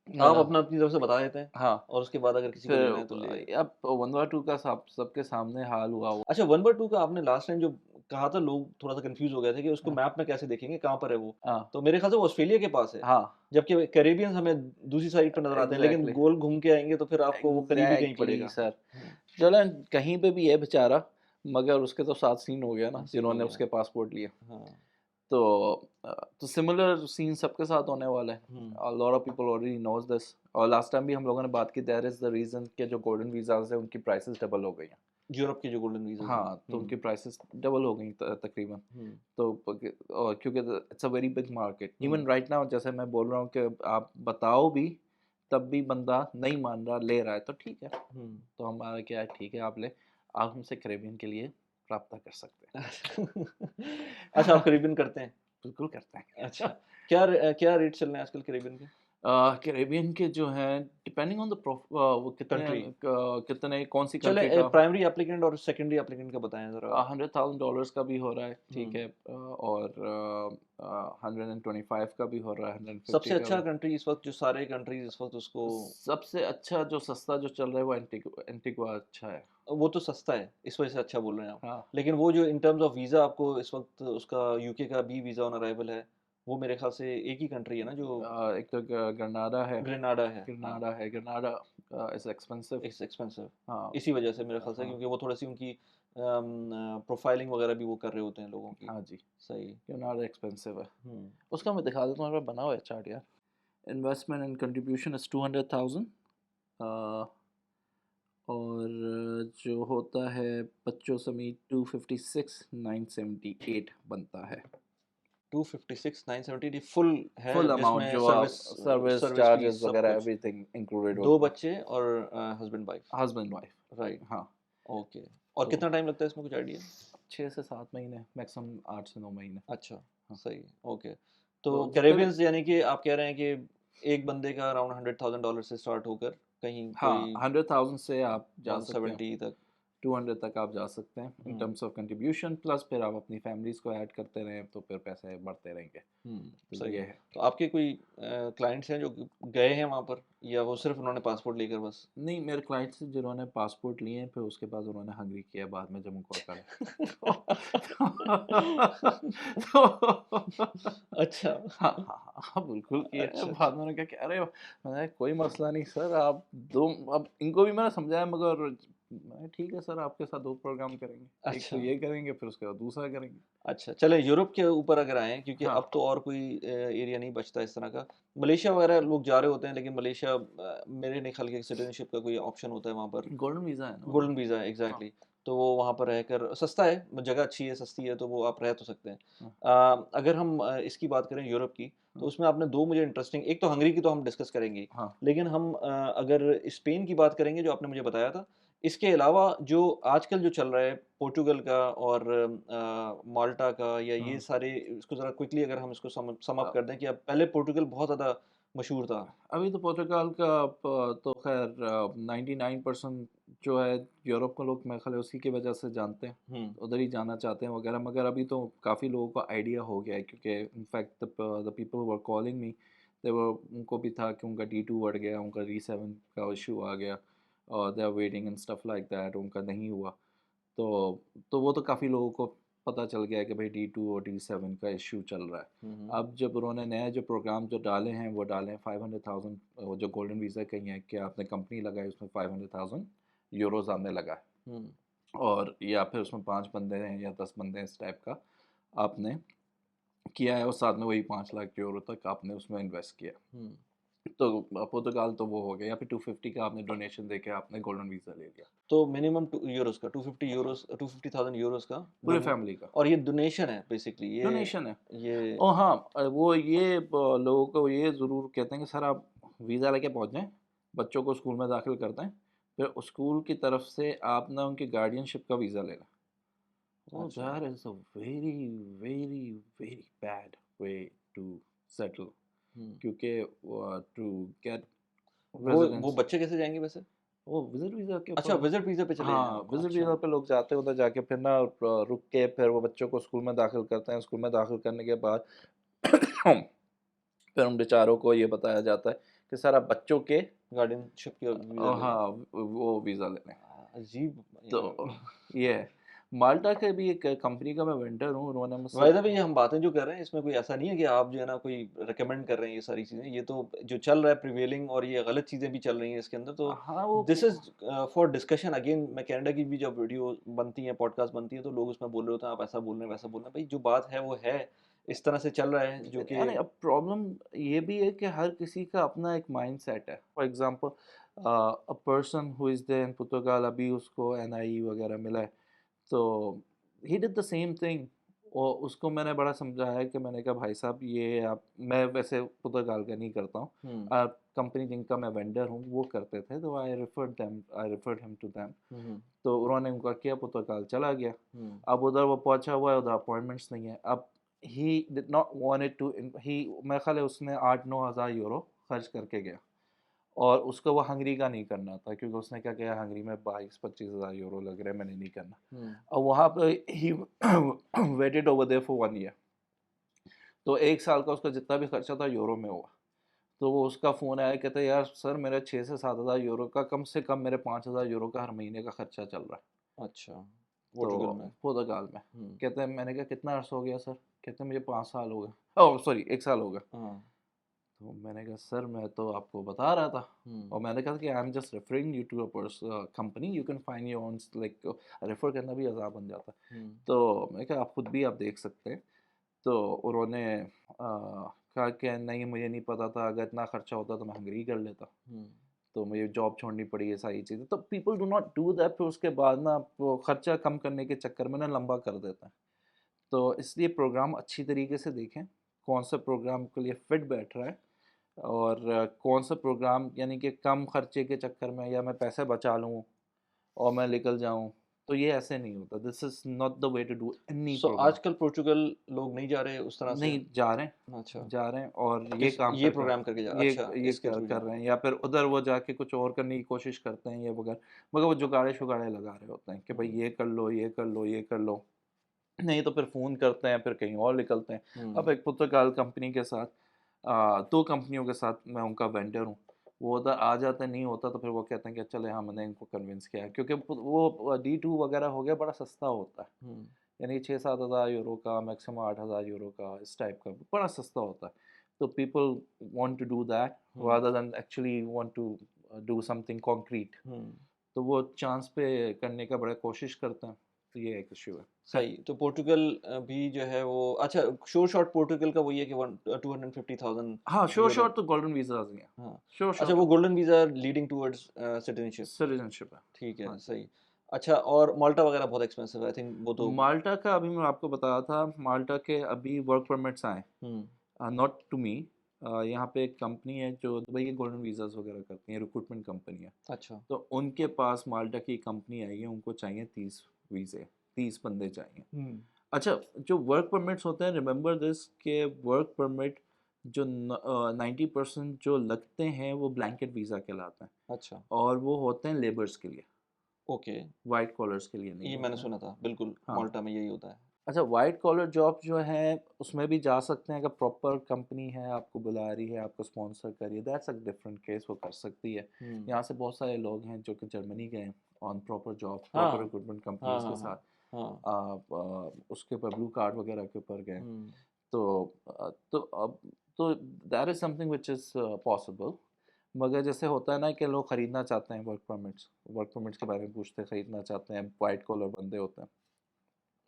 آپ اپنی طرف سے بتا دیتے ہیں, ہاں, اور اس کے بعد اگر کسی کو لینا ہے تو لے. اب 1/2 کا سب کے سامنے حال ہوا. اچھا 1/2 کا آپ نے لاسٹ ٹائم جو کہا تھا, لوگ تھوڑا سا کنفیوز ہو گئے تھے کہ اس کو میپ میں کیسے دیکھیں گے, کہاں پر ہے وہ. تو میرے خیال سے وہ آسٹریلیا کے پاس ہے, جبکہ کیریبینز ہمیں دوسری سائڈ پہ نظر آتے ہیں, لیکن گول گھوم کے آئیں گے تو پھر آپ کو وہ قریبی کہیں پڑے گا. سر چلیں کہیں پہ بھی ہے بیچارہ, مگر اس کے تو 7 سین ہو گیا نا جنہوں نے اس کے پاسپورٹ لیا. تو سملر سین سب کے ساتھ ہونے والا ہے. A lot of people already knows this. اور لاسٹ ٹائم بھی ہم لوگوں نے بات کی, there is the reason کہ جو گولڈن ویزاز ہیں ان کی پرائسز ڈبل ہو گئی ہیں. یورپ کے جو گولڈن ویزا, ہاں, تو ان کی پرائسز ڈبل ہو گئی تقریباً. تو کیونکہ it's a very big market. Even right now جیسے میں بول رہا ہوں کہ آپ بتاؤ بھی تب بھی بندہ نہیں مان رہا, لے رہا ہے, تو ٹھیک ہے. تو ہمارا کیا ہے, ٹھیک ہے آپ لے, آپ ہم سے کریبین کے لیے رابطہ کر سکتے ہیں. اچھا آپ کریبین کرتے ہیں؟ بالکل کرتے ہیں. اچھا کیا ریٹ چل رہے ہیں آج کل کریبین کے؟ کریبین کے جو ہیں ڈپینڈنگ آن وہ کتنے کون سی کنٹری چلے کا. پرائمری اپلیکنٹ اور سیکنڈری اپلیکنٹ کا بتائیں ذرا. $100,000 کا بھی ہو رہا ہے, ٹھیک ہے, اور 125 کا بھی ہو رہا ہے. 150 سب سے اچھا کنٹری اس وقت, جو سارے کنٹریز اس وقت اس کو, سب سے اچھا جو سستا جو چل رہا ہے وہ اینٹیگوا اچھا ہے. وہ تو سستا ہے اس وجہ سے اچھا بول رہے ہیں آپ. ہاں, لیکن وہ جو ان ٹرمز آف ویزا آپ کو اس وقت اس کا یو کے کا بھی ویزا آن ارائیول ہے, وہ میرے خیال سے ایک ہی کنٹری ہے نا جو, ایک تو گرناڈا ہے. گرناڈا از ایکسپینسو. ہاں, اسی وجہ سے میرے خیال سے, کیونکہ وہ تھوڑی سی ان کی پروفائلنگ وغیرہ بھی وہ کر رہے ہوتے ہیں لوگوں کی. ہاں جی, صحیح. گرناڈا ایکسپینسو ہے. اس کا میں دکھا دیتا ہوں, بنا ہوا ہے چارٹ یار. انویسٹمنٹ اینڈ کنٹریبیوشن از 200,000, اور جو ہوتا ہے بچوں سمیت 256,978 بنتا ہے. 256,970 فل ہے, فل اماؤنٹ جو سروس چارجز وغیرہ ایوری تھنگ انکلوڈیڈ. 2 بچے اور ہسبینڈ وائف. رائٹ. ہاں, اوکے. اور کتنا ٹائم لگتا ہے اس میں, کچھ آئیڈیا؟ 6 سے 7 مہینے, میکسیمم 8 سے 9 مہینے. اچھا صحیح. اوکے. تو کریبینز یعنی کہ آپ کہہ رہے ہیں کہ ایک بندے کا اراؤنڈ $100,000 سے اسٹارٹ ہو کر کہیں ہاں کوئی 100,000 سے آپ جا سکتے ہیں 170 تک. 200 تک آپ جا سکتے ہیں ان ٹرمس آف کنٹریبیوشن، پلس پھر آپ اپنی فیملیز کو ایڈ کرتے رہیں تو پھر پیسے بڑھتے رہیں گے. تو صحیح یہ ہے. ہے. تو آپ کے کوئی کلائنٹس ہیں جو گئے ہیں وہاں پر، یا وہ صرف انہوں نے پاسپورٹ لے کر بس؟ نہیں، میرے کلائنٹس جنہوں نے پاسپورٹ لیے ہیں پھر اس کے بعد انہوں نے ہنگری کیا بعد میں جب ان کو عقل اچھا ہاں ہاں بالکل کیا ہے. اچھا بعد میں نے کہا کہ ارے میں نے کوئی مسئلہ نہیں سر، آپ دو، اب ان کو بھی میں نے سمجھایا، مگر ٹھیک ہے سر آپ کے ساتھ 2 پروگرام کریں گے، ایک تو اچھا یہ کریں گے پھر اس کے بعد دوسرا کریں گے. اچھا. چلیں یورپ کے اوپر اگر آئیں، کیونکہ ہاں اب تو اور کوئی ایریا نہیں بچتا اس طرح کا. ملیشیا وغیرہ لوگ جا رہے ہوتے ہیں، لیکن ملیشیا میرے نہیں خیال کہ سٹیزن شپ کا کوئی آپشن ہوتا ہے وہاں پر. گولڈن ویزا ہے نا. گولڈن ویزا ہے ایگزیکٹلی. تو وہ وہاں پر رہ کر سستا ہے، جگہ اچھی ہے، سستی ہے، تو وہ آپ رہ تو سکتے ہیں. اگر ہم اس کی بات کریں یورپ کی، تو اس میں آپ نے 2 مجھے انٹرسٹنگ، ایک تو ہنگری کی تو ہم ڈسکس کریں گے، ہاں لیکن ہم اگر اسپین کی بات کریں گے جو آپ نے مجھے بتایا تھا، اس کے علاوہ جو آج کل جو چل رہا ہے پورٹوگل کا اور مالٹا کا، یا یہ سارے، اس کو ذرا کوئکلی اگر ہم اس کو سم اپ کر دیں کہ اب پہلے پورٹوگل بہت زیادہ مشہور تھا. ابھی تو پورتگال کا تو خیر 99% جو ہے یورپ کے لوگ میرے خیال ہے اسی کی وجہ سے جانتے ہیں، ادھر ہی جانا چاہتے ہیں وغیرہ. مگر ابھی تو کافی لوگوں کو آئیڈیا ہو گیا ہے، کیونکہ in fact the people were calling me, ان کو بھی تھا کہ ان کا D2 بڑھ گیا، ان کا D7 کا ایشو آ گیا، اور they are waiting and stuff like that, ان کا نہیں ہوا. تو وہ تو کافی لوگوں کو پتہ چل گیا ہے کہ بھائی D2 اور D7 کا ایشو چل رہا ہے. اب جب انہوں نے نئے جو پروگرام جو ڈالے ہیں وہ ڈالے ہیں 500,000، وہ جو گولڈن ویزا کہیں ہے کہ آپ نے کمپنی لگائی اس میں 500,000 یوروز آپ نے لگائے، اور یا پھر اس میں 5 بندے ہیں یا 10 بندے ہیں، اس ٹائپ کا آپ نے کیا ہے، اور ساتھ میں وہی 5 لاکھ یورو تک آپ نے اس میں انویسٹ کیا. تو پرتگال تو وہ ہو گیا، یا پھر 250 کا آپ نے ڈونیشن دے کے آپ نے گولڈن ویزا لے لیا تو منیمم یوروز کا 250,000 یوروز کا پورے فیملی کا. اور یہ ڈونیشن ہے بیسکلی، یہ ڈونیشن ہے. یہ اور ہاں وہ یہ لوگوں کو یہ ضرور کہتے ہیں کہ سر آپ ویزا لے کے پہنچ جائیں، بچوں کو اسکول میں داخل کر دیں، پھر اسکول کی طرف سے آپ نہ ان کی گارڈین شپ کا ویزا لے لیں. Oh, that is a very, very, very bad way to settle. کیونکہ to get وہ residence، بچے کیسے جائیں گے ویسے؟ وہ وزٹ ویزا کے اچھا اوپر. وزٹ ویزا پہ چلے ہاں وزٹ ویزا پہ لوگ جاتے ہیں، ادھر جا کے پھر نا رک کے پھر وہ بچوں کو اسکول میں داخل کرتے ہیں. اسکول میں داخل کرنے کے بعد پھر ان بیچاروں کو یہ بتایا جاتا ہے کہ سر آپ بچوں کے گارڈین شپ کے ہاں وہ ویزا لے لیں. عجیب. تو یہ ہے. مالٹا کے بھی ایک کمپنی کا میں وینڈر ہوں، انہوں نے مجھ سے ویسے بھی ہم باتیں جو کر رہے ہیں اس میں کوئی ایسا نہیں ہے کہ آپ جو ہے نا کوئی ریکمینڈ کر رہے ہیں یہ ساری چیزیں، یہ تو جو چل رہا ہے پریویلنگ، اور یہ غلط چیزیں بھی چل رہی ہیں اس کے اندر. تو ہاں وہ دس از فار ڈسکشن. اگین میں کینیڈا کی بھی جب ویڈیو بنتی ہیں، پوڈ کاسٹ بنتی ہیں، تو لوگ اس میں بول رہے ہوتے ہیں آپ ایسا بول رہے ہیں ویسا بول رہے ہیں. بھائی جو بات ہے وہ ہے، اس طرح سے چل رہا ہے جو کہ یعنی اب پرابلم یہ بھی ہے کہ ہر کسی کا اپنا ایک مائنڈ سیٹ ہے. For example a person who is there in Portugal, ابھی اس کو NIE وغیرہ ملا ہے، تو ہی ڈڈ دا سیم تھنگ. اور اس کو میں نے بڑا سمجھایا کہ میں نے کہا بھائی صاحب یہ آپ، میں ویسے پرتگال کا نہیں کرتا ہوں، کمپنی جن کا میں وینڈر ہوں وہ کرتے تھے، تو آئی ریفرڈ ہم ٹو دیم. تو انہوں نے ان کا کیا، پرتگال چلا گیا. اب ادھر وہ پہنچا ہوا ہے، ادھر اپوائنٹمنٹس نہیں ہے. اب he did not wanted to میرے خیال ہے اس نے 8-9 ہزار یورو خرچ کر کے گیا، اور اس کو وہ ہنگری کا نہیں کرنا تھا، کیونکہ اس نے کیا کیا ہنگری میں 22-25 ہزار یورو لگ رہے ہیں، میں نے نہیں کرنا. اور وہاں پہ he waited over there for 1 year. تو 1 سال کا اس کا جتنا بھی خرچہ تھا یورو میں ہوا. تو وہ اس کا فون آیا، کہتے یار سر میرا 6 سے 7 ہزار یورو کا، کم سے کم میرے 5 ہزار یورو کا ہر مہینے کا خرچہ چل رہا ہے. اچھا تو پرتگال میں کہتے ہیں، میں نے کہا کتنا عرصہ ہو گیا سر؟ کہتے ہیں مجھے 5 سال ہو گئے، سوری 1 سال ہو گیا. تو میں نے کہا سر میں تو آپ کو بتا رہا تھا، اور میں نے کہا کہ I am just referring you to a company, you can find your own, like refer کرنا بھی عذاب بن جاتا ہے. تو میں نے کہا آپ خود بھی آپ دیکھ سکتے ہیں. تو انہوں نے کہا کہ نہیں مجھے نہیں پتا تھا، اگر اتنا خرچہ ہوتا تو میں ہنگری کر لیتا، تو مجھے جاب چھوڑنی پڑی ہے ساری چیزیں. تو people do not do that. پھر اس کے بعد نا وہ خرچہ کم کرنے کے چکر میں نا لمبا کر دیتا ہے. تو اس لیے پروگرام اچھی طریقے سے دیکھیں، کون سا پروگرام کے لیے فٹ بیٹھ رہا ہے، اور کون سا پروگرام یعنی کہ کم خرچے کے چکر میں، یا میں پیسے بچا لوں اور میں نکل جاؤں، تو یہ ایسے نہیں ہوتا. This is not the way to do any so program. آج کل پورچوگل لوگ نہیں جا رہے اس طرح سے؟ نہیں جا رہے ہیں, اچھا، جا رہے ہیں اور یہ کس کام یہ کر پروگرام کر کے جا، یہ اچھا یہ اس کے تھرو کر جا رہے ہیں, یا پھر ادھر وہ جا کے کچھ اور کرنے کی کوشش کرتے ہیں, یا وغیرہ, مگر وہ جگاڑے شگاڑے لگا رہے ہوتے ہیں کہ بھائی یہ کر لو, یہ کر لو, یہ کر لو, نہیں تو پھر فون کرتے ہیں, پھر کہیں اور نکلتے ہیں. اب ایک پرتگال کمپنی کے ساتھ, 2 کمپنیوں کے ساتھ میں ان کا وینڈر ہوں, وہ ادھر آ جاتے نہیں ہوتا تو پھر وہ کہتے ہیں کہ چلے ہاں میں نے ان کو کنونس کیا ہے, کیونکہ وہ D2 وغیرہ ہو گیا بڑا سستا ہوتا ہے, یعنی 6-7 ہزار یورو کا, میکسیمم 8 ہزار یورو کا, اس ٹائپ کا بڑا سستا ہوتا ہے. تو people want to do that rather than actually want to do something concrete, تو وہ چانس پہ کرنے کا بڑا کوشش کرتے ہیں. تو یہ ایک ایشو ہے. صحیح. تو پورٹوگل بھی جو ہے وہ اچھا شور شارٹ پورٹوگل کا وہی ہے کہ 250,000. ہاں شور شارٹ تو گولڈن ویزاز ہی ہیں. ہاں شور اچھا, شارٹ وہ golden visa leading towards citizenship. Citizenship ہے. ٹھیک ہے, ہاں. صحیح. اچھا, اور مالٹا وغیرہ بہت ایکسپینسو ہے آئی تھنک, وہ تو مالٹا کا ابھی میں آپ کو بتا رہا تھا, مالٹا کے ابھی ورک پرمٹس آئے, ناٹ ٹو می. یہاں پہ ایک کمپنی ہے جو دبئی کے گولڈن ویزاز وغیرہ کرتی ہیں, ریکروٹمنٹ کمپنی ہے. اچھا تو ان کے پاس مالٹا کی کمپنی آئی ہے, ان کو چاہیے 30 ویزے, 30 بندے چاہیے. اچھا, جو ورک پرمٹس ہوتے ہیں, ریممبر دس کہ ورک پرمٹ جو 90% جو لگتے ہیں وہ بلینکٹ ویزا کہلاتے ہیں, اچھا اور وہ ہوتے ہیں لیبرس کے لیے, اوکے, وائٹ کالرس کے لیے نہیں یہ ہوتے میں نے ہیں. سنا تھا, بالکل ہاں. مالٹا میں یہی ہوتا ہے. اچھا, وائٹ کالر جاب جو ہے اس میں بھی جا سکتے ہیں, اگر پراپر کمپنی ہے, آپ کو بلا رہی ہے, آپ کو اسپانسر کر رہی ہے, دیٹس اے ڈفرینٹ کیس, وہ کر سکتی ہے. یہاں سے بہت سارے لوگ ہیں جو کہ جرمنی گئے on proper job, proper recruitment companies کے ساتھ, اس کے اوپر بلو کارڈ وغیرہ کے اوپر گئے. تو that is some thing which is possible. مگر جیسے ہوتا ہے نا کہ لوگ خریدنا چاہتے ہیں ورک پرمٹس کے بارے میں پوچھتے ہیں, خریدنا چاہتے ہیں, وائٹ کالر بندے ہوتے ہیں,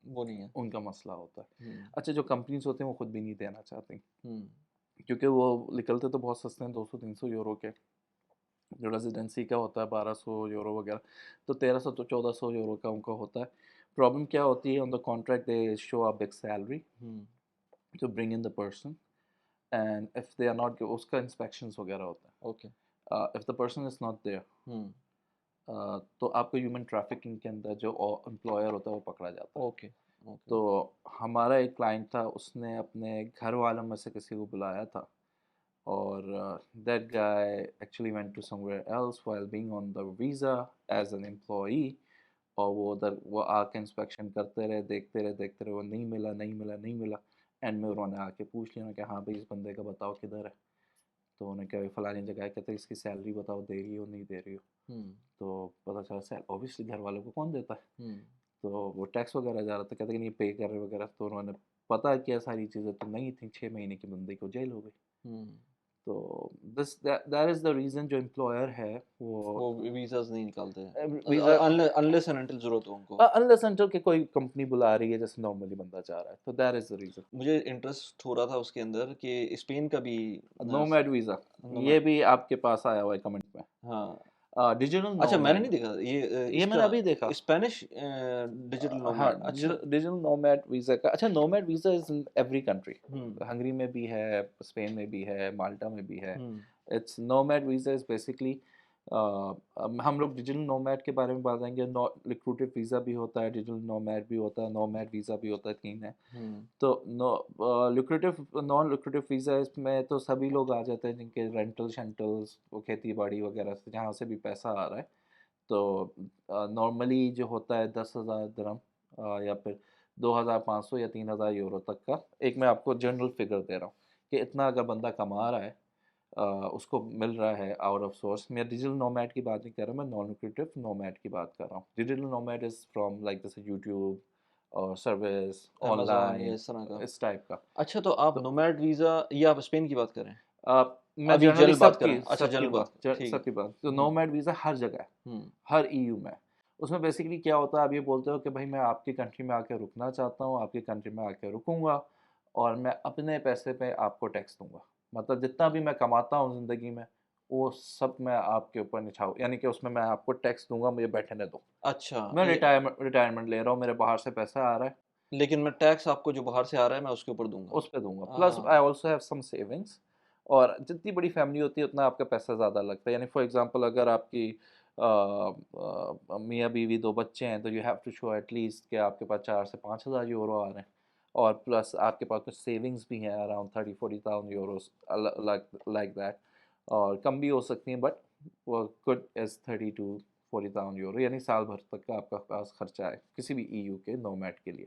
وہ نہیں ہے, ان کا مسئلہ ہوتا ہے. اچھا, جو کمپنیز ہوتے ہیں وہ خود بھی نہیں دینا چاہتی, کیونکہ وہ نکلتے تو بہت سستے ہیں, 200-300 یورو کے. جو ریزیڈنسی کا ہوتا ہے 1200 یورو وغیرہ, تو 1300 تو 1400 یورو کا ان کا ہوتا ہے. پرابلم کیا ہوتی ہے, on the contract they show up big salary to bring in the person, and if they are not, اس کا انسپیکشنز وغیرہ ہوتا ہے. Okay, if the person is not there, تو آپ کو ہیومن ٹریفکنگ کے اندر جو امپلائر ہوتا ہے وہ پکڑا جاتا ہے. اوکے. تو ہمارا ایک کلائنٹ تھا, اس نے اپنے گھر والوں میں سے کسی کو بلایا تھا, اور that guy actually went to somewhere else while being on the visa as an employee, اور وہ ادھر وہ آ کے انسپیکشن کرتے رہے, دیکھتے رہے, وہ نہیں ملا. اینڈ میں انہوں نے آ کے پوچھ لیا کہ ہاں بھائی اس بندے کا بتاؤ کدھر ہے, تو انہوں نے کہا فلانی جگہ, کہتے اس کی سیلری بتاؤ, دے رہی ہو نہیں دے رہی ہو. تو پتہ چلا اوبیسلی گھر والوں کو کون دیتا ہے, تو وہ ٹیکس وغیرہ جا رہا تھا, کہتے کہ نہیں پے کر رہے وغیرہ. تو انہوں نے پتہ کیا ساری چیزیں تو نہیں تھیں, 6 مہینے کے بندے کو جیل ہو گئی. تو دیٹ از دا ریزن, جو امپلائر ہے وہ ویزاز نہیں نکالتے ہیں ویزا انلیس اینڈ انٹل ضرورت ہو ان کو, انلیس انٹل کہ کوئی کمپنی بلا رہی ہے جیسے نارملی بندہ چاہ رہا ہے. تو دیٹ از دا ریزن. مجھے انٹرسٹ ہو رہا تھا اس کے اندر کہ اسپین کا بھی نومیڈ ویزا, یہ بھی آپ کے پاس آیا ہوا ہے کمنٹ میں. ہاں, ڈیجیٹل اچھا میں نے نومیڈ, نہیں دیکھا یہ میں نے ابھی دیکھا. اسپینش ڈیجیٹل ہاں, نومیڈ. اچھا, ڈیجیٹل نومیڈ ویزا کا. اچھا, nomad visa is in every country, Hungary میں بھی ہے, اسپین میں بھی ہے, مالٹا میں بھی ہے. It's nomad visa is basically, ہم لوگ ڈیجیٹل نومیڈ کے بارے میں بات کریں گے. ریکروٹیو ویزا بھی ہوتا ہے, ڈیجیٹل نومیڈ بھی ہوتا ہے, نومیڈ ویزا بھی ہوتا ہے, 3 ہے. تو لوکریٹو نان لوکریٹو ویزا اس میں تو سبھی لوگ آ جاتے ہیں جن کے رینٹل شینٹلس, وہ کھیتی باڑی وغیرہ سے جہاں سے بھی پیسہ آ رہا ہے. تو نارملی جو ہوتا ہے 10,000 درہم, یا پھر 2,500 یا 3,000 یورو تک کا. ایک میں آپ کو جنرل فگر دے رہا ہوں کہ اتنا اگر بندہ کما رہا ہے, اس کو مل رہا ہے آؤٹ آف سورس. میں ڈیجیٹل نومیڈ کی بات نہیں کر رہا, میں نان لوکریٹو نومیڈ کی بات کر رہا ہوں. Digital nomad is from like جیسے یوٹیوب اور سروس آن لائن, اس طرح کا. اس ٹائپ کا. اچھا, تو آپ نومیڈ ویزا, یہ آپ اسپین کی بات کر رہے ہیں میں ابھی جنرلی جنرل بات سب کر رہے کی ہیں. اچھا, جنرل بات, سب کی بات. تو نومیڈ ویزا ہر جگہ ہے, ہر EU میں. اس میں بیسکلی کیا ہوتا ہے, آپ یہ بولتے ہو کہ بھائی میں آپ کی کنٹری میں آ کے رکنا چاہتا ہوں, آپ کی کنٹری میں آ کے رکوں گا, اور میں اپنے پیسے پہ آپ کو ٹیکس دوں گا. مطلب جتنا بھی میں کماتا ہوں زندگی میں وہ سب میں آپ کے اوپر نچھاؤں, یعنی کہ اس میں آپ کو ٹیکس دوں گا, مجھے بیٹھنے دو. اچھا, میں ریٹائرمنٹ لے رہا ہوں, میرے باہر سے پیسہ آ رہا ہے, لیکن میں ٹیکس آپ کو جو باہر سے آ رہا ہے میں اس کے اوپر دوں گا, اس پہ دوں گا. Plus I also have some savings, اور جتنی بڑی فیملی ہوتی ہے اتنا آپ کا پیسہ زیادہ لگتا ہے. یعنی فار ایگزامپل اگر آپ کی میاں بیوی 2 بچے ہیں تو you have to show at least کہ آپ کے پاس 4 سے 5,000 یورو آ رہے ہیں، اور پلس آپ کے پاس کچھ سیونگس بھی ہیں اراؤنڈ 30-40,000 یوروز لائک دیٹ، اور کم بھی ہو سکتی ہیں but good as 30 to 40,000 euro, یعنی سال بھر تک کا آپ کا پاس خرچہ ہے کسی بھی ای یو کے نومیڈ کے لیے.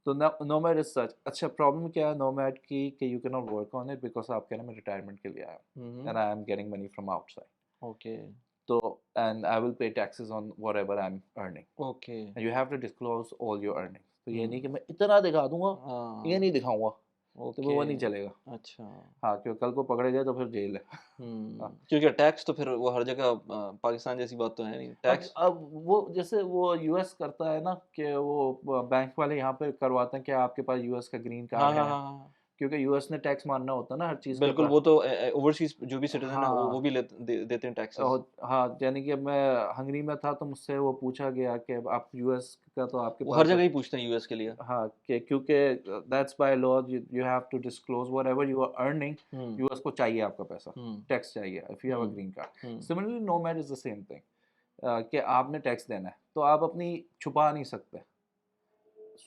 تو نومیڈ از سچ. اچھا پرابلم کیا ہے نومیڈ کی کہ یو کی not work on it because آپ کہہ رہے ہیں میں ریٹائرمنٹ کے لیے آیا ہوں and I am getting money from outside. Okay تو and I will pay taxes on whatever I am earning. Okay. You have to disclose all your earning. تو یہ ہوں. نہیں کہ میں اتنا دکھا دوں گا یہ ہاں نہیں دکھاؤں گا تو وہ نہیں اوکے. چلے گا. اچھا. ہاں کیونکہ کل کو پکڑے گئے تو پھر جیل ہے. ہاں. کیونکہ ٹیکس تو پھر وہ ہر جگہ پاکستان جیسی بات تو ہے نہیں ٹیکس. اب وہ جیسے وہ یو ایس کرتا ہے نا کہ وہ بینک والے یہاں پہ کرواتے ہیں کہ آپ کے پاس یو ایس کا گرین ہاں کارڈ ہاں ہے، ہاں ہاں کیونکہ یو ایس نے ٹیکس ماننا ہوتا ہے نا ہر چیز کے بالکل. اوپر. وہ تو اوورسیز جو بھی سٹیزن ہے ہاں وہ بھی دیتے ہیں ٹیکسز. ہاں یعنی کہ میں ہنگری میں تھا تو مجھ سے وہ پوچھا گیا کہ آپ یو ایس کا تو آپ کے وہ ہر پاس جگہ ہی پوچھتے ہیں یو ایس کے لیے. ہاں کہ کیونکہ that's by law you have to disclose whatever you are earning. U S کو چاہیے آپ کا پیسہ، ٹیکس چاہیے if you have a green card. Similarly nomad is the same thing کہ آپ نے ٹیکس دینا ہے تو آپ اپنی چھپا نہیں سکتے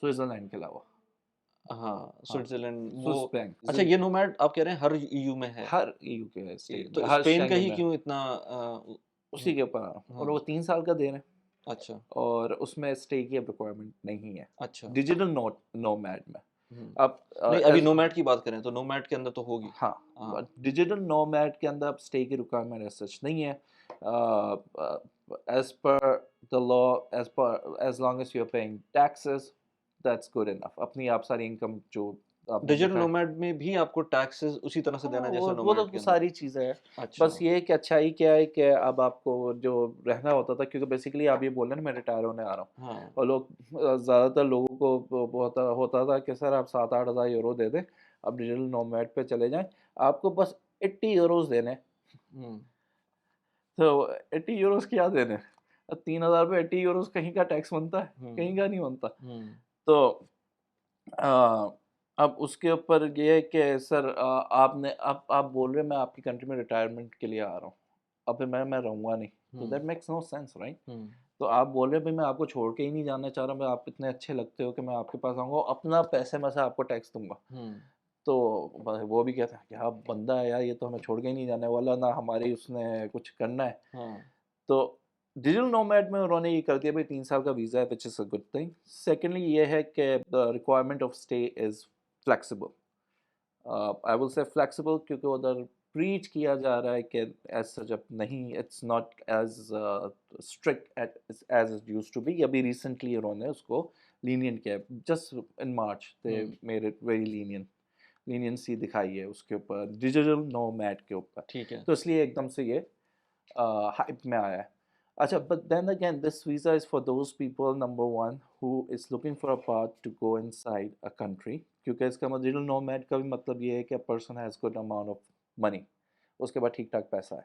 سوئٹزرلینڈ کے علاوہ. ہاں سوئٹزرلینڈ وہ. سوئس بینک اچھا یہ نومیڈ آپ کہہ رہے ہیں ہر ای یو میں ہے؟ ہر ای یو کے اسٹیٹ تو میں، ہر اسپین کا شینگن ہی میں کیوں اتنا اسی کے اوپر اور وہ 3 سال کا دے رہے ہیں. اچھا اور اس میں اسٹے کی ریکوائرمنٹ نہیں ہے اچھا. ڈیجیٹل نومیڈ میں. اب نہیں ابھی نومیڈ کی بات کریں تو نومیڈ کے اندر تو ہوگی. ہاں ڈیجیٹل نومیڈ کے اندر اب اسٹے کی ریکوائرمنٹ ایز سچ نہیں ہے. As per the law as long as you are paying taxes that's good enough. اپنی آپ ساری انکم جو ڈیجیٹل نومیڈ میں بھی آپ کو ٹیکسز اسی طرح سے دینا جیسے وہ نومیڈ کے تو اندر ساری چیزیں ہیں. اچھا بس یہ کہ اچھائی کیا ہے کہ اب آپ کو جو رہنا ہوتا تھا کیونکہ بیسیکلی آپ یہ بول رہے ہیں میں ریٹائر ہونے آ رہا ہوں ہاں اور لوگ زیادہ تر لوگوں کو ہوتا تھا کہ سر آپ 7-8 ہزار یورو دے دیں اب ڈیجیٹل نومیڈ پہ چلے جائیں آپ کو بس 80 یوروز دینے. تو 80 یوروز کیا دینے 3,000 پہ 80 یوروز کہیں کا ٹیکس بنتا ہے کہیں کا نہیں بنتا. تو اب اس کے اوپر یہ ہے کہ سر آپ نے آپ بول رہے ہیں میں آپ کی کنٹری میں ریٹائرمنٹ کے لیے آ رہا ہوں اب پھر میں رہوں گا نہیں تو that makes no sense right. تو آپ بول رہے ہیں بھائی میں آپ کو چھوڑ کے ہی نہیں جانا چاہ رہا میں آپ اتنے اچھے لگتے ہو کہ میں آپ کے پاس آؤں گا اپنا پیسے میں سے آپ کو ٹیکس دوں گا. تو وہ بھی کہتے ہیں کہ ہاں بندہ ہے یار یہ تو ہمیں چھوڑ کے ہی نہیں جانے والا نہ ہماری اس نے کچھ کرنا ہے. تو ڈیجیٹل نومیڈ میں انہوں نے یہ کر دیا بھائی 3 سال کا ویزا ہے which is a good thing. Secondly یہ ہے کہ requirement of stay is flexible. I will say flexible کیونکہ ادھر پریچ کیا جا رہا ہے کہ ایز سچ اب نہیں it's not as strict as it use to be. ابھی ریسنٹلی انہوں نے اس کو لینینٹ کیا just in March they made it very leniency دکھائی ہے اس کے اوپر ڈیجیٹل نومیڈ کے اوپر. ٹھیک ہے تو اس لیے ایک دم سے یہ ہائپ میں آیا ہے. اچھا but then again this visa is for those people number one who is looking for a path to go inside a country کیونکہ اس کا ڈیجیٹل نومیڈ کا بھی مطلب یہ ہے کہ person has good amount of money اس کے بعد ٹھیک ٹھاک پیسہ ہے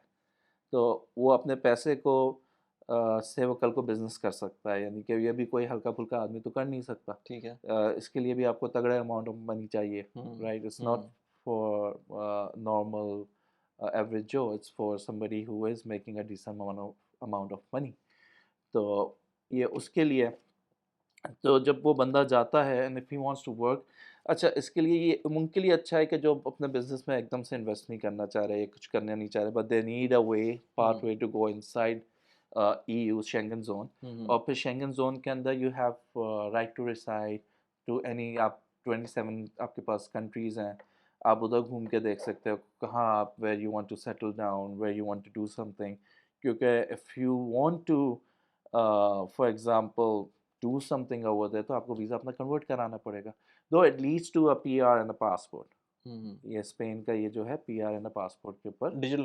تو وہ اپنے پیسے کو سے وہ کل کو بزنس کر سکتا ہے. یعنی کہ یہ بھی کوئی ہلکا پھلکا آدمی تو کر نہیں سکتا. ٹھیک ہے اس کے لیے بھی آپ کو تگڑے اماؤنٹ آف منی چاہیے right. It's not for normal average جو it's for somebody who is making a decent amount of money. تو یہ اس کے لیے تو جب وہ بندہ جاتا ہے and if he wants to work اچھا اس کے لیے یہ ان کے لیے اچھا ہے کہ جو اپنے بزنس میں ایک دم سے انویسٹ نہیں کرنا چاہ رہے کچھ کرنا نہیں چاہ رہے but they need a way path way to go inside EU Schengen zone. اور پھر شینگن زون کے اندر you have right to reside to any آپ 27 آپ کے پاس کنٹریز ہیں آپ ادھر گھوم کے دیکھ سکتے ہو کہاں آپ where you want to settle down where you want to do something. کیونکہ if you want to for example do something over there تو آپ کو ویزا اپنا کنورٹ کرانا پڑے گا though it leads to a PR and a passport. یہ Spain کا یہ جو ہے پی آر اینڈ پاسپورٹ کے اوپر digital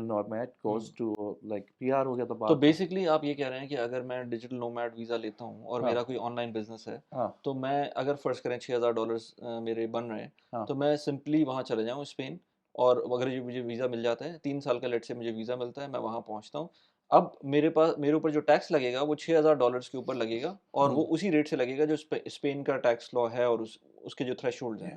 nomad goes to like P R ہو گیا تو بیسکلی آپ یہ کہہ رہے ہیں کہ اگر میں ڈیجیٹل نومیڈ ویزا لیتا ہوں اور میرا کوئی آن لائن بزنس ہے تو میں اگر فرض کریں $6,000 میرے بن رہے ہیں تو میں سمپلی وہاں چلے جاؤں اسپین اور اگر مجھے ویزا مل جاتا ہے 3 سال کا لیٹ سے مجھے ویزا ملتا ہے میں وہاں پہنچتا ہوں اب میرے اوپر جو ٹیکس لگے گا وہ $6,000 کے اوپر لگے گا اور وہ اسی ریٹ سے لگے گا جو اسپین کا ٹیکس لا ہے اور اس کے جو تھریش ہولڈ ہیں.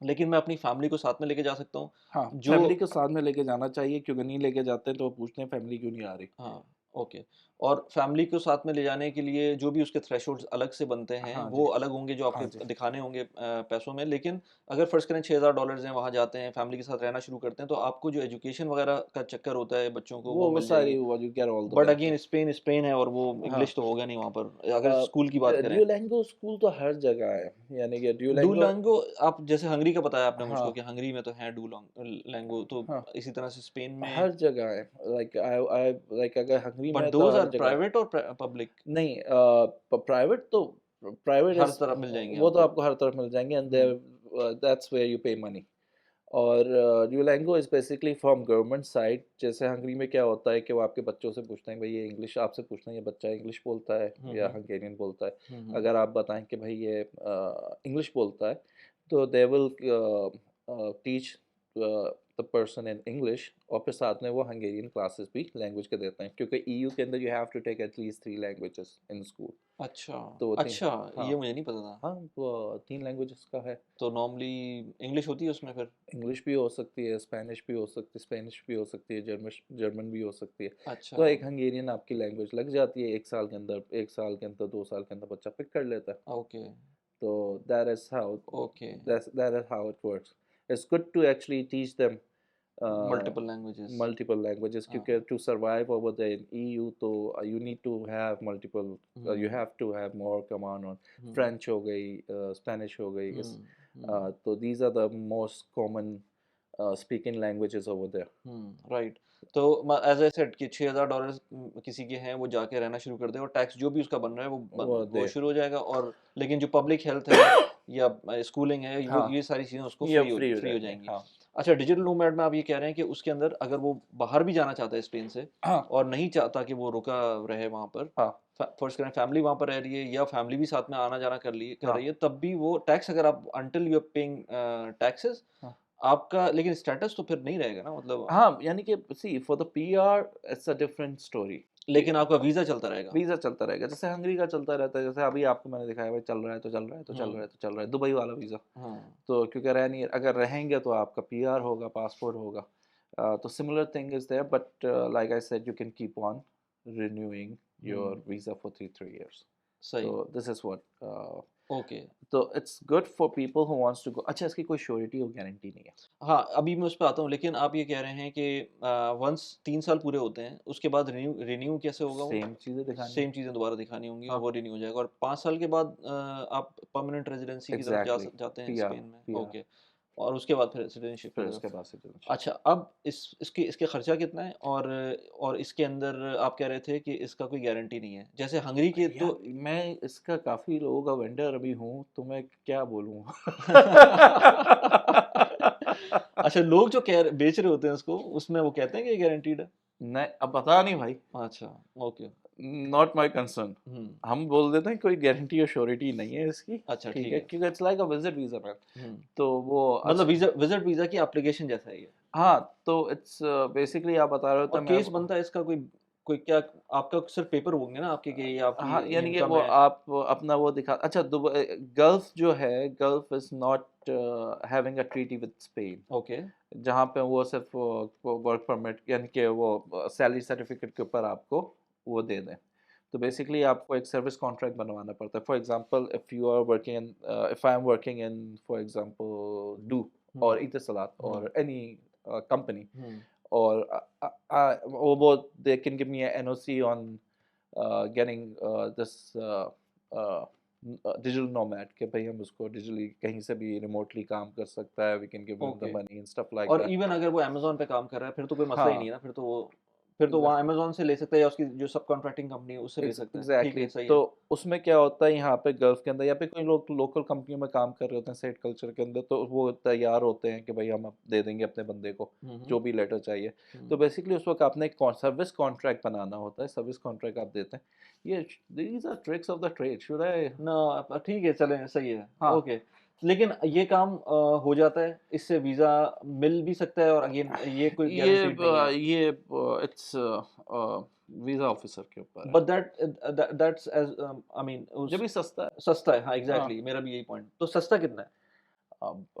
لیکن میں اپنی فیملی کو ساتھ میں لے کے جا سکتا ہوں ہاں جو فیملی کے ساتھ میں لے کے جانا چاہیے، کیونکہ نہیں لے کے جاتے ہیں تو وہ پوچھتے ہیں فیملی کیوں نہیں آ رہی. ہاں اوکے. اور فیملی کو ساتھ میں لے جانے کے لیے جو بھی اس کے تھریش ہولڈس الگ سے بنتے ہیں ہاں جی، وہ الگ ہوں گے جو آپ ہاں کے جی. دکھانے ہوں گے پیسوں میں. لیکن اگر فرض کریں $6,000 ہیں وہاں جاتے ہیں فیملی کے ساتھ رہنا شروع کرتے ہیں تو آپ کو جو ایجوکیشن وغیرہ کا چکر ہوتا ہے بچوں کو وہ وہ مل جائے گی. ساری وہ you get all the but benefit. Again Spain ہے اور وہ ہاں انگلش تو ہوگا نہیں وہاں پر اگر اسکول کی بات کریں. ڈیولینگو اسکول تو ہر جگہ ہے، یعنی کہ ڈیولینگو. ڈولانگو آپ جیسے ہنگری کا بتایا آپ نے مجھ ہاں کو کہ ہنگری میں تو ہے ڈولانگو تو ہاں اسی طرح سے اسپین میں. ہر جگہ ہے. لائک اگر ہنگری میں بٹ ہے دوز تو آر ہر جگہ ہے. پرائیویٹ اور پبلک نہیں پرائیویٹ تو پرائیویٹ ہر طرف مل جائیں گے وہ آپ تو کو. آپ کو ہر طرف مل جائیں گے، and that's where you pay money. اور Duolingo is basically from government side. جیسے ہنگری میں کیا ہوتا ہے کہ وہ آپ کے بچوں سے پوچھتے ہیں بھائی یہ انگلش، آپ سے پوچھتے ہیں یہ بچہ انگلش بولتا ہے یا ہنگیرین بولتا ہے. اگر آپ بتائیں کہ بھائی یہ انگلش بولتا ہے تو they will teach the person in English, اور پھر ساتھ میں وہ ہنگیرین کلاسز بھی لینگویج کے دیتے ہیں، کیونکہ ای یو کے اندر you have to take at least 3 languages in school. اچھا تو وہ اچھا ہاں یہ مجھے نہیں پتا تھا. ہاں وہ 3 لینگویجز کا ہے. تو نارملی انگلش ہوتی ہے اس میں پھر. انگلش بھی ہو سکتی ہے، اسپینش بھی ہو سکتی ہے، اسپینش بھی ہو سکتی ہے، جرمن بھی ہو سکتی ہے. اچھا تو ایک ہنگیرین آپ کی لینگویج لگ جاتی ہے 1 سال کے اندر، 1 سال کے اندر 2 سال کے اندر بچہ پک کر لیتا ہے. اوکے تو that is okay how it works. It's good to actually teach them multiple languages. multiple languages, کیونکہ to survive over the EU تو you need to have multiple, you have to have more command on French ہو گئی، Spanish ہو گئی. تو these are the most common speaking languages over there. Right. تو as a set کہ $6,000 کسی کے ہیں وہ جا کے رہنا شروع کر دے اور ٹیکس جو بھی اس کا بن رہا ہے وہ شروع ہو جائے گا. اور لیکن جو پبلک ہیلتھ ہے یا اسکولنگ ہے وہ یہ ساری چیزیں اس کو فری ہو جائیں گی. اچھا ڈیجیٹل نومیڈ میں آپ یہ کہہ رہے ہیں کہ اس کے اندر اگر وہ باہر بھی جانا چاہتا ہے اسپین سے اور نہیں چاہتا کہ وہ رکا رہے وہاں پر، فرض کریں فیملی وہاں پر رہ رہی ہے یا فیملی بھی ساتھ میں آنا جانا کر رہی ہے، تب بھی وہ ٹیکس اگر آپ until you are paying taxes آپ کا، لیکن اسٹیٹس تو پھر نہیں رہے گا نا مطلب. ہاں یعنی کہ see for the P R it's a different story. لیکن آپ کا ویزا چلتا رہے گا. ویزا چلتا رہے گا، جیسے ہنگری کا چلتا رہتا ہے. جیسے ابھی آپ کو میں نے دکھایا بھائی چل رہا ہے تو چل رہا ہے تو چل رہا ہے تو چل رہا ہے دبئی والا ویزا. تو کیونکہ رہ نہیں، اگر رہیں گے تو آپ کا پی آر ہوگا، پاسپورٹ ہوگا. تو similar thing is there, but like I said, you can keep on renewing your visa for 3 years. So this is what okay. تو it's good for people who wants to go. اچھا اس کی کوئی surety اور guarantee نہیں ہے. ہاں ابھی میں اس پہ آتا ہوں، لیکن آپ یہ کہہ رہے ہیں کہ ونس 3 سال پورے ہوتے ہیں اس کے بعد رینیو کیسے ہوگا؟ سیم چیزیں دکھانی، سیم چیزیں دوبارہ دکھانی ہوں گی اور وہ رینیو ہو جائے گا. اور 5 سال کے بعد آپ پرماننٹ ریزیڈنسی کی طرف جاتے ہیں اسپین میں. اوکے. اور اس کے بعد پھر سٹیزن شپ. پھر اس کے بعد سٹیزن شپ. اچھا اب اس کے خرچہ کتنا ہے اور اس کے اندر آپ کہہ رہے تھے کہ اس کا کوئی گارنٹی نہیں ہے جیسے ہنگری کے. تو میں اس کا کافی لوگوں کا وینڈر ابھی ہوں تو میں کیا بولوں. اچھا لوگ جو بیچ رہے ہوتے ہیں اس کو، اس میں وہ کہتے ہیں کہ یہ گارنٹیڈ ہے؟ نہیں اب پتا نہیں بھائی. اچھا اوکے. Not my concern. ہم بول دیتے ہیں کوئی گارنٹی اور شیورٹی نہیں ہے اس کی. اچھا ٹھیک ہے، کیونکہ it's like a visit visa man. تو وہ مطلب وزٹ ویزا کی اپلیکیشن جیسا ہے یہ. ہاں تو اٹس بیسکلی آپ بتا رہے ہو. اور کیس بنتا ہے اس کا کوئی کیا آپ کا صرف پیپر ہوں گے نا آپ کے کہ آپ کی. ہاں یعنی کہ وہ آپ اپنا وہ دکھا. اچھا گلف جو ہے، Gulf is not having a treaty with Spain. Okay. جہاں پہ وہ صرف ورک پرمٹ یعنی کہ وہ سیلری سرٹیفکیٹ کے اوپر آپ کو وہ دے دیں. تو بیسکلی آپ کو ایک سروس کانٹریکٹ بنوانا پڑتا ہے. For example if you are working if I am working in for example du or Etisalat or any company, or وہ they can give me a NOC on getting this digital nomad کہ بھائی ہم اس کو digitally کہیں سے بھی remotely کام کر سکتا ہے. we can give him the money and stuff like that. اور ایون اگر وہ امیزون پہ کام کر رہا ہے پھر تو کوئی مسئلہ ہی نہیں ہے نا. پھر تو وہاں امیزون سے لے سکتا ہے یا اس کی جو سب کانٹریکٹنگ کمپنی ہے اس سے لے سکتا ہے. ایگزیکٹلی. تو اس میں کیا ہوتا ہے یہاں پہ گلف کے اندر یا پھر کوئی لوگ لوکل کمپنیوں میں کام کر رہے ہوتے ہیں سیٹ کلچر کے اندر، تو وہ تیار ہوتے ہیں کہ بھائی ہم دے دیں گے اپنے بندے کو جو بھی لیٹر چاہیے. تو بیسکلی اس وقت آپ نے ایک سروس کانٹریکٹ بنانا ہوتا ہے. سروس کانٹریکٹ آپ دیتے ہیں. یہ these are tricks of the trade. Should I نہ ٹھیک ہے چلیں صحیح ہے. اوکے. لیکن یہ کام ہو جاتا ہے، اس سے ویزا مل بھی سکتا ہے. اور اگین یہ کوئی گارنٹیڈ نہیں ہے. یہ اٹس ویزا آفیسر کے اوپر. بٹ دیٹس آئی مین جب بھی سستا ہے. سستا ہے. ہاں ایگزیکٹلی میرا بھی یہی پوائنٹ. تو سستا کتنا ہے؟ اب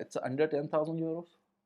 it's under 10,000 euros.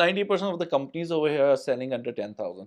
90% of the companies over here are selling under 10,000.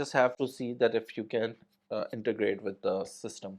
just have to see that if you can integrate with the system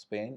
Spain,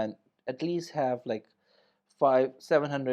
and at least have like 700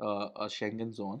a Schengen zone,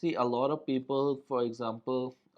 See, a lot of people, for example,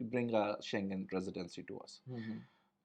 bring a Schengen residency to us.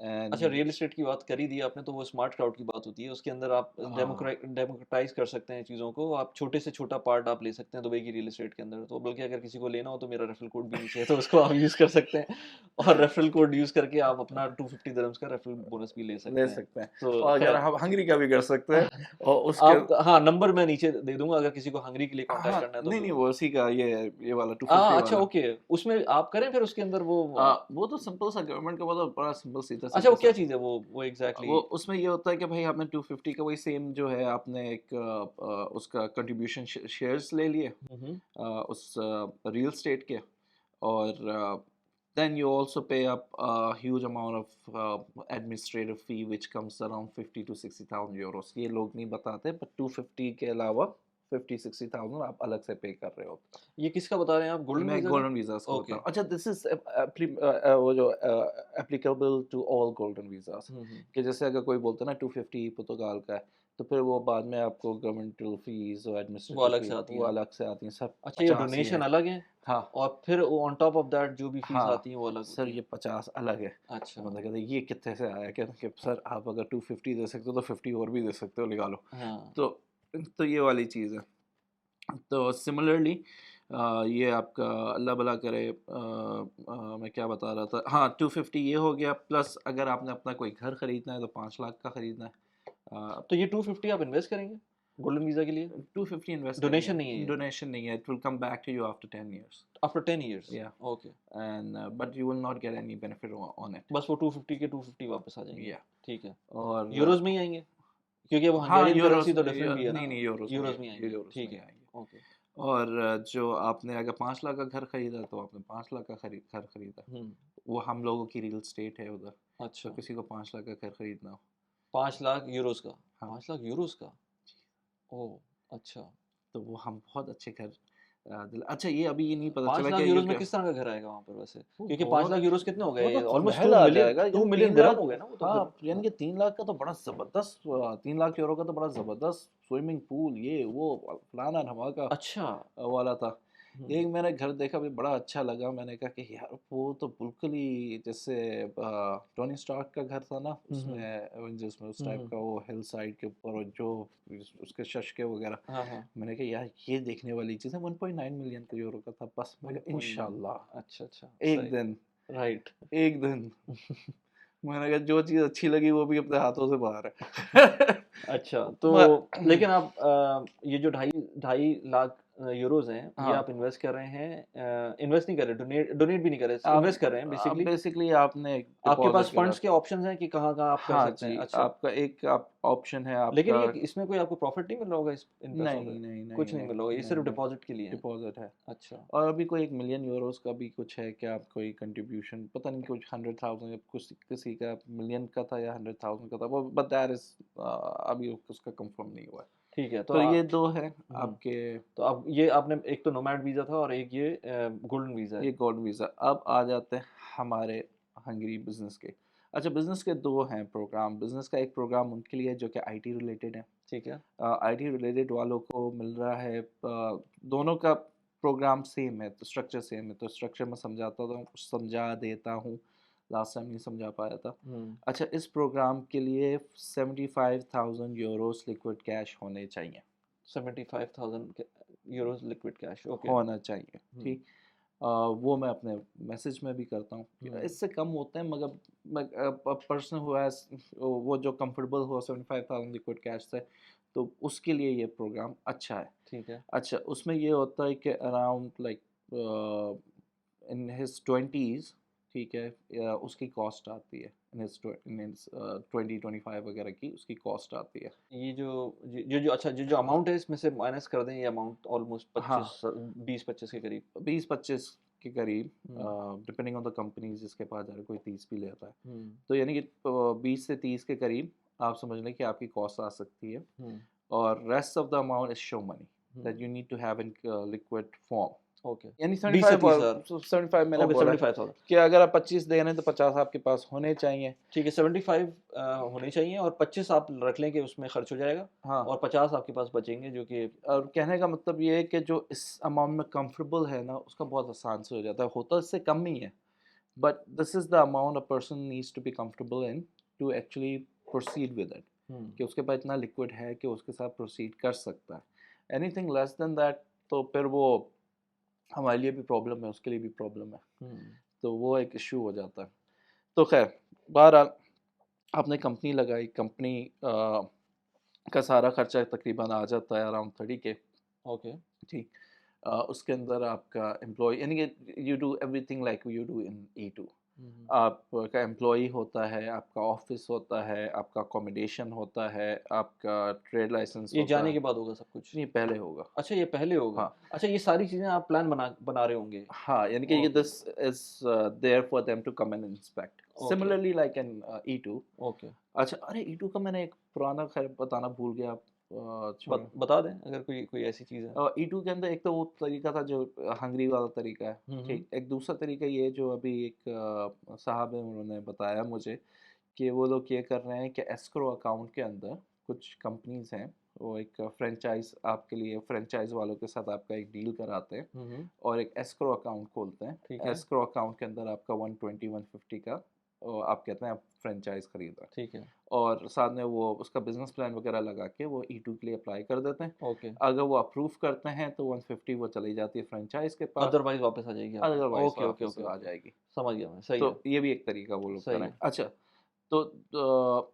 اچھا real estate کی بات کر ہی دی آپ نے, تو وہ smart crowd کی بات ہوتی ہے, اس کے اندر آپ ڈیموکریٹائز کر سکتے ہیں چیزوں کو, آپ چھوٹے سے چھوٹا پارٹ آپ لے سکتے ہیں دبئی کی ریئل اسٹیٹ کے اندر. تو بلکہ اگر کسی کو لینا ہو تو میرا ریفرل کوڈ بھی نیچے ہے, تو اس کو آپ یوز کر سکتے ہیں, اور ریفرل کوڈ یوز کر کے آپ اپنا 250 درہمز کا ریفرل بونس بھی لے سکتے ہیں. تو اور اگر ہم ہنگری کا بھی کر سکتے ہیں, اور اس کے آپ ہاں نمبر میں نیچے دے دوں گا اگر کسی کو ہنگری کے لیے کانٹیکٹ کرنا ہے تو. نہیں وہ اسی کا یہ والا 250 اچھا اوکے, اس میں آپ کریں پھر اس کے اندر وہ تو سمپل سا گورنمنٹ کا بہت بڑا سمپل سیدھا. اچھا وہ کیا چیز ہے وہ ایگزیکٹلی؟ وہ اس میں یہ ہوتا ہے کہ بھائی آپ نے 250 کا وہی سیم جو ہے آپ نے ایک اس کا کنٹریبیوشن شیئرز لے لیے اس ریئل اسٹیٹ کے, اور then you also pay up a huge amount of administrative fee which comes around 50 to 60,000 euros. یہ لوگ نہیں بتاتے, but 250 کے علاوہ 50-60,000 آپ الگ سے پے کر رہے ہو. یہ کس کا بتا رہے ہیں آپ؟ Golden visa? گولڈن ویزاز کا بتا رہا ہوں. اچھا دس از وہ جو applicable to all golden visas, کہ جیسے اگر کوئی بولتا ہے نا 250 پرتگال کا ہے, تو پھر وہ بعد میں آپ کو گورنمنٹل فیس اور ایڈمنسٹریٹو وہ الگ سے آتی ہیں سب. اچھا یہ ڈونیشن الگ ہے, ہاں, اور پھر آن ٹاپ آف دیٹ جو بھی فیس آتی ہیں وہ الگ. سر یہ 50 الگ ہے. اچھا مطلب کہتے ہیں یہ کتنے سے آیا کہ سر آپ اگر 250 دے سکتے ہو تو 50 اور بھی دے سکتے ہو, نکالو. تو یہ والی چیز ہے. تو سملرلی یہ آپ کا اللہ بھلا کرے, میں کیا بتا رہا تھا, ہاں 250 یہ ہو گیا, پلس اگر آپ نے اپنا کوئی گھر خریدنا ہے تو 5 لاکھ کا خریدنا ہے. تو یہ 250 آپ انویسٹ کریں گے گولڈن ویزا کے لیے؟ 250 انویسٹ, ڈونیشن نہیں ہے؟ ڈونیشن نہیں ہے. It will come back to you after 10 years. After 10 years? Yeah. Okay. And but you will not get any benefit on it. بس وہ 250 کے 250 واپس آ جائیں گے. Yeah. ٹھیک ہے. اور یوروز میں ہی آئیں گے کیونکہ وہ ہنگیرین کرنسی تو ڈفرینٹ بھی ہے نا. نہیں یوروز میں آئیں گے. ٹھیک ہے. اوکے. اور جو آپ نے اگر 5 لاکھ کا گھر خریدا تو آپ نے 5 لاکھ کا گھر خریدا. وہ ہم لوگوں کی ریل اسٹیٹ ہے ادھر. اچھا, کسی کو 5 لاکھ کا گھر خریدنا ہو, 5 لاکھ یوروز کا. 5 لاکھ یوروز کا, او اچھا. تو وہ ہم بہت اچھے گھر. اچھا یہ ابھی یہ نہیں پتا 5 چلا لاکھ کہ یوروز میں کس طرح کا گھر آئے گا وہاں پر ویسے, کیونکہ 5 لاکھ یوروز کتنے ہو گئے؟ آلموسٹ 2 ملین درہم ہو گئے نا وہ تو. ہاں یعنی کہ 3 لاکھ کا تو بڑا زبردست, 3 لاکھ یورو کا تو بڑا زبردست سوئمنگ پول یہ وہ فلانا دھماکہ اچھا والا تھا. ایک میں نے گھر دیکھا بھی بڑا اچھا لگا, میں نے کہا کہ یار وہ تو بالکل ہی جیسے ٹونی اسٹارک کا گھر تھا نا اس میں ایونجرز میں, اس ٹائپ کا, وہ ہل سائڈ کے اوپر جو اس کے ششکے وغیرہ. میں نے کہا یار یہ دیکھنے والی چیز ہے. 1.9 ملین کا یورو کا تھا بس. میں کہا انشاءاللہ اچھا اچھا ایک دن, رائٹ ایک دن میں نے کہا جو چیز اچھی لگی وہ بھی اپنے ہاتھوں سے باہر ہے. اچھا تو لیکن آپ یہ جو 2.5 لاکھ یوروز ہیں یہ آپ انویسٹ کر رہے ہیں, انویسٹ نہیں کر رہے, ڈونیٹ بھی نہیں کر رہے, انویسٹ کر رہے ہیں بیسیکلی. آپ نے آپ کے پاس فنڈز کے آپشنز ہیں کہ کہاں کہاں آپ کر سکتے ہیں. اچھا آپ کا ایک آپشن ہے آپ لیکن اس میں کوئی آپ کو پروفٹ نہیں مل رہا ہوگا ان پیسوں سے؟ نہیں کچھ نہیں مل رہا ہوگا, یہ صرف ڈپازٹ کے لیے ڈپازٹ ہے. اچھا. اور ابھی کوئی 1 ملین یوروز کا بھی کچھ ہے کہ آپ کوئی کنٹریبیوشن پتہ نہیں کچھ 100,000 کچھ کسی کا ملین کا تھا یا 100,000 کا تھا, وہ بٹ دیٹ از ابھی اس کا کنفرم نہیں ہوا ہے. ٹھیک ہے. تو یہ دو ہے آپ کے. تو اب یہ آپ نے ایک تو نومیڈ ویزا تھا اور ایک یہ گولڈن ویزا ہے. یہ گولڈن ویزا. اب آ جاتے ہیں ہمارے ہنگری بزنس کے. اچھا بزنس کے 2 ہیں پروگرام. بزنس کا ایک پروگرام ان کے لیے جو کہ آئی ٹی ریلیٹڈ ہے. ٹھیک ہے. آئی ٹی ریلیٹڈ والوں کو مل رہا ہے, دونوں کا پروگرام سیم ہے, تو اسٹرکچر سیم ہے. تو اسٹرکچر میں سمجھا دیتا ہوں, لاسٹ ٹائم نہیں سمجھا پایا تھا. اچھا اس پروگرام کے لیے 75,000 یوروز لیکوڈ کیش ہونے چاہیے. 75,000 یوروز لیکوڈ کیش ہونا چاہیے. ٹھیک, وہ میں اپنے میسیج میں بھی کرتا ہوں. اس سے کم ہوتے ہیں مگر پرسن ہوا وہ جو کمفرٹیبل ہو 75,000 لیکوڈ کیش سے, تو اس کے لیے یہ پروگرام اچھا ہے. ٹھیک ہے. اچھا اس میں یہ ہوتا ہے کہ around like in his 20s, ٹھیک ہے, اس کی کاسٹ آتی ہے 20-25 وغیرہ کی اس کی کاسٹ آتی ہے. یہ جو اچھا جو اماؤنٹ ہے اس میں سے مائنس کر دیں, یہ اماؤنٹ آلموسٹ 20-25 کے قریب 20-25 کے قریب, ڈپینڈنگ آن دا کمپنیز جس کے پاس جا رہا ہے, کوئی 30 بھی لیتا ہے. تو یعنی کہ 20 سے 30 کے قریب آپ سمجھ لیں کہ آپ کی کاسٹ آ سکتی ہے. اور rest of the amount is show money that you need to have in liquid form. Okay, یعنی 75 میں نے بولا کہ اگر آپ 25 دے رہے ہیں تو 50 آپ کے پاس ہونے چاہیے. ٹھیک ہے, 75 ہونے چاہیے اور 25 آپ رکھ لیں کہ اس میں خرچ ہو جائے گا. ہاں, اور 50 آپ کے پاس بچیں گے, جو کہ اور کہنے کا مطلب یہ ہے کہ جو اس اماؤنٹ میں کمفرٹیبل ہے نا اس کا بہت آسان سے ہو جاتا ہے. ہوتا اس سے کم ہی ہے but this is the amount a person needs to be comfortable in to actually proceed with it, کہ اس کے پاس اتنا لکوڈ ہے کہ اس کے ساتھ پروسیڈ کر سکتا ہے. Anything less than that تو پھر وہ ہمارے لیے بھی پرابلم ہے, اس کے لیے بھی پرابلم ہے, تو وہ ایک ایشو ہو جاتا ہے. تو خیر بہرحال آپ نے کمپنی لگائی, کمپنی کا سارا خرچہ تقریباً آ جاتا ہے اراؤنڈ 30K. اوکے جی, اس کے اندر آپ کا امپلائی یعنی کہ you do every thing like you do in E2. آپ کا امپلائی ہوتا ہے, آپ کا آفس ہوتا ہے, آپ کا اکوموڈیشن ہوتا ہے, آپ کا ٹریڈ لائسنس یہ ہوتا جانے ہے. کے بعد ہوگا سب کچھ؟ نہیں, پہلے ہوگا. اچھا یہ پہلے ہوگا. ہاں. اچھا یہ ساری چیزیں آپ پلان بنا رہے ہوں گے. ہاں, یعنی کہ یہ this is there for them to come and inspect similarly like in E2. Okay اچھا, ارے E2 کا میں نے ایک پرانا خیر بتانا بھول گیا. بتا دیں اگر کوئی ایسی چیز ہے. E2 کے اندر ایک تو وہ طریقہ تھا جو ہنگری والا طریقہ ہے, ٹھیک. ایک دوسرا طریقہ یہ جو ابھی ایک صاحب ہیں انہوں نے بتایا مجھے کہ وہ لوگ یہ کر رہے ہیں کہ ایسکرو اکاؤنٹ کے اندر کچھ کمپنیز ہیں وہ ایک فرینچائز آپ کے لیے, فرینچائز والوں کے ساتھ آپ کا ایک ڈیل کراتے ہیں اور ایک ایسکرو اکاؤنٹ کھولتے ہیں. ایسکرو اکاؤنٹ کے اندر آپ کا 120-150 کا آپ کہتے ہیں فرینچائز خریدا, ٹھیک ہے, اور ساتھ میں وہ اس کا بزنس پلان وغیرہ لگا کے وہ E2 کے لیے اپلائی کر دیتے ہیں. اوکے اگر وہ اپروو کرتے ہیں تو 150 وہ چلی جاتی ہے فرینچائز کے پاس, ادروائز واپس آ جائے گی. ادروائز واپس آ جائے گی. سمجھ گیا میں, صحیح تو ہے. یہ بھی ایک طریقہ وہ لوگ صحیح کریں. ہے. اچھا تو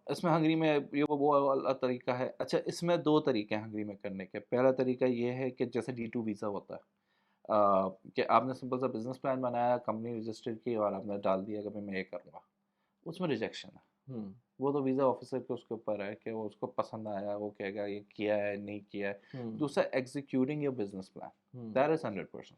اس میں ہنگری میں یہ وہ والا طریقہ ہے. اچھا اس میں دو طریقے ہیں ہنگری میں کرنے کے. پہلا طریقہ یہ ہے کہ جیسے D2 ویزا ہوتا ہے کہ آپ نے سمپل سا بزنس پلان بنایا, کمپنی رجسٹر کی اور آپ نے ڈال دیا کہ میں یہ کروں گا, اس میں ریجیکشن ہے. وہ تو ویزا آفیسر کے اس کے اوپر ہے کہ وہ اس کو پسند آیا, وہ کہے گا یہ کیا ہے نہیں کیا ہے. دوسرا executing your business plan, that is 100%.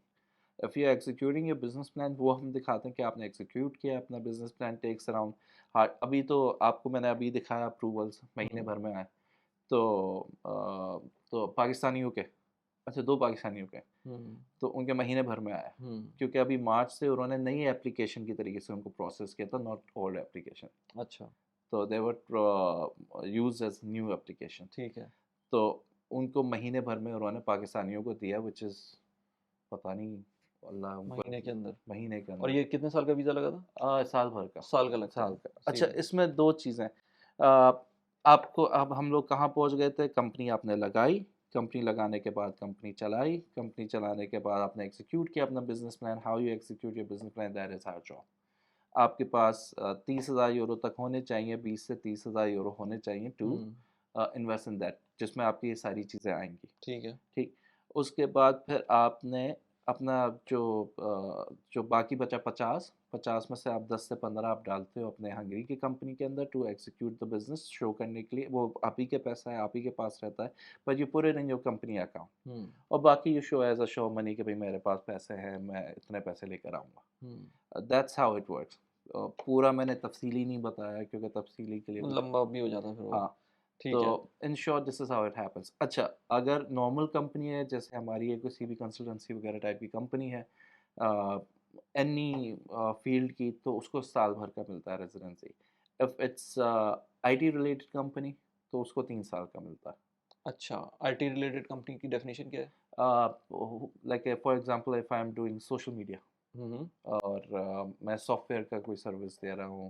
If you executing your business plan, وہ ہم دکھاتے ہیں کہ آپ نے ایگزیکیوٹ کیا اپنا بزنس پلان. ٹیکس اراؤنڈ, ابھی تو آپ کو میں نے ابھی دکھایا اپروولس مہینے بھر میں آئے تو پاکستانیوں کے, اچھا 2 پاکستانیوں کے, تو ان کے مہینے بھر میں آیا کیونکہ ابھی مارچ سے انہوں نے نئی اپلیکیشن کی طریقے سے ان کو پروسیس کیا تھا, ناٹ اولڈ اپلیکیشن. اچھا تو دے ور یوز ایز نیو اپلیکیشن. ٹھیک ہے. تو ان کو مہینے بھر میں انہوں نے پاکستانیوں کو دیا, وچ از پتہ نہیں اللہ مہینے کے اندر. مہینے کے اندر. اور یہ کتنے سال کا ویزا لگا تھا؟ سال بھر کا. سال کا لگتا ہے. سال کا. اچھا اس میں 2 چیزیں آپ کو, اب ہم لوگ کہاں پہنچ گئے تھے. کمپنی آپ نے لگائی, کمپنی لگانے کے بعد کمپنی چلائی, کمپنی چلانے کے بعد آپ نے ایگزیکیوٹ کیا اپنا business plan. How you execute your business plan, that is our job. آپ کے پاس 30,000 یورو تک ہونے چاہیے, 20 سے 30,000 یورو ہونے چاہیے ٹو انویسٹ ان دیٹ, جس میں آپ کی یہ ساری چیزیں آئیں گی. ٹھیک ہے. ٹھیک. اس کے بعد پھر آپ نے اپنا جو باقی بچا 50 میں سے آپ 10 سے 15 آپ ڈالتے ہو اپنے ہنگری کی کمپنی کے اندر ٹو ایگزیکیوٹ دا بزنس, شو کرنے کے لیے. وہ آپ ہی کے پیسہ ہے, آپ ہی کے پاس رہتا ہے, but you put it in your company account. اور باقی یو شو ایز اے شو منی کہ بھائی میرے پاس پیسے ہیں, میں اتنے پیسے لے کر آؤں گا. That's how it works. پورا میں نے تفصیلی نہیں بتایا کیونکہ تفصیلی کے لیے لمبا بھی ہو جاتا پھر. ہاں تو in short this is how it happens. اچھا اگر نارمل کمپنی ہے جیسے ہماری ہے کسی بھی کنسلٹنسی وغیرہ ٹائپ کی کمپنی ہے اینی فیلڈ کی, تو اس کو سال بھر کا ملتا ہے residency. If it's IT related company تو اس کو 3 سال کا ملتا ہے. اچھا IT ریلیٹڈ کمپنی کی ڈیفینیشن کیا ہے؟ Like for example if I am doing social media اور میں سافٹ ویئر کا کوئی سروس دے رہا ہوں,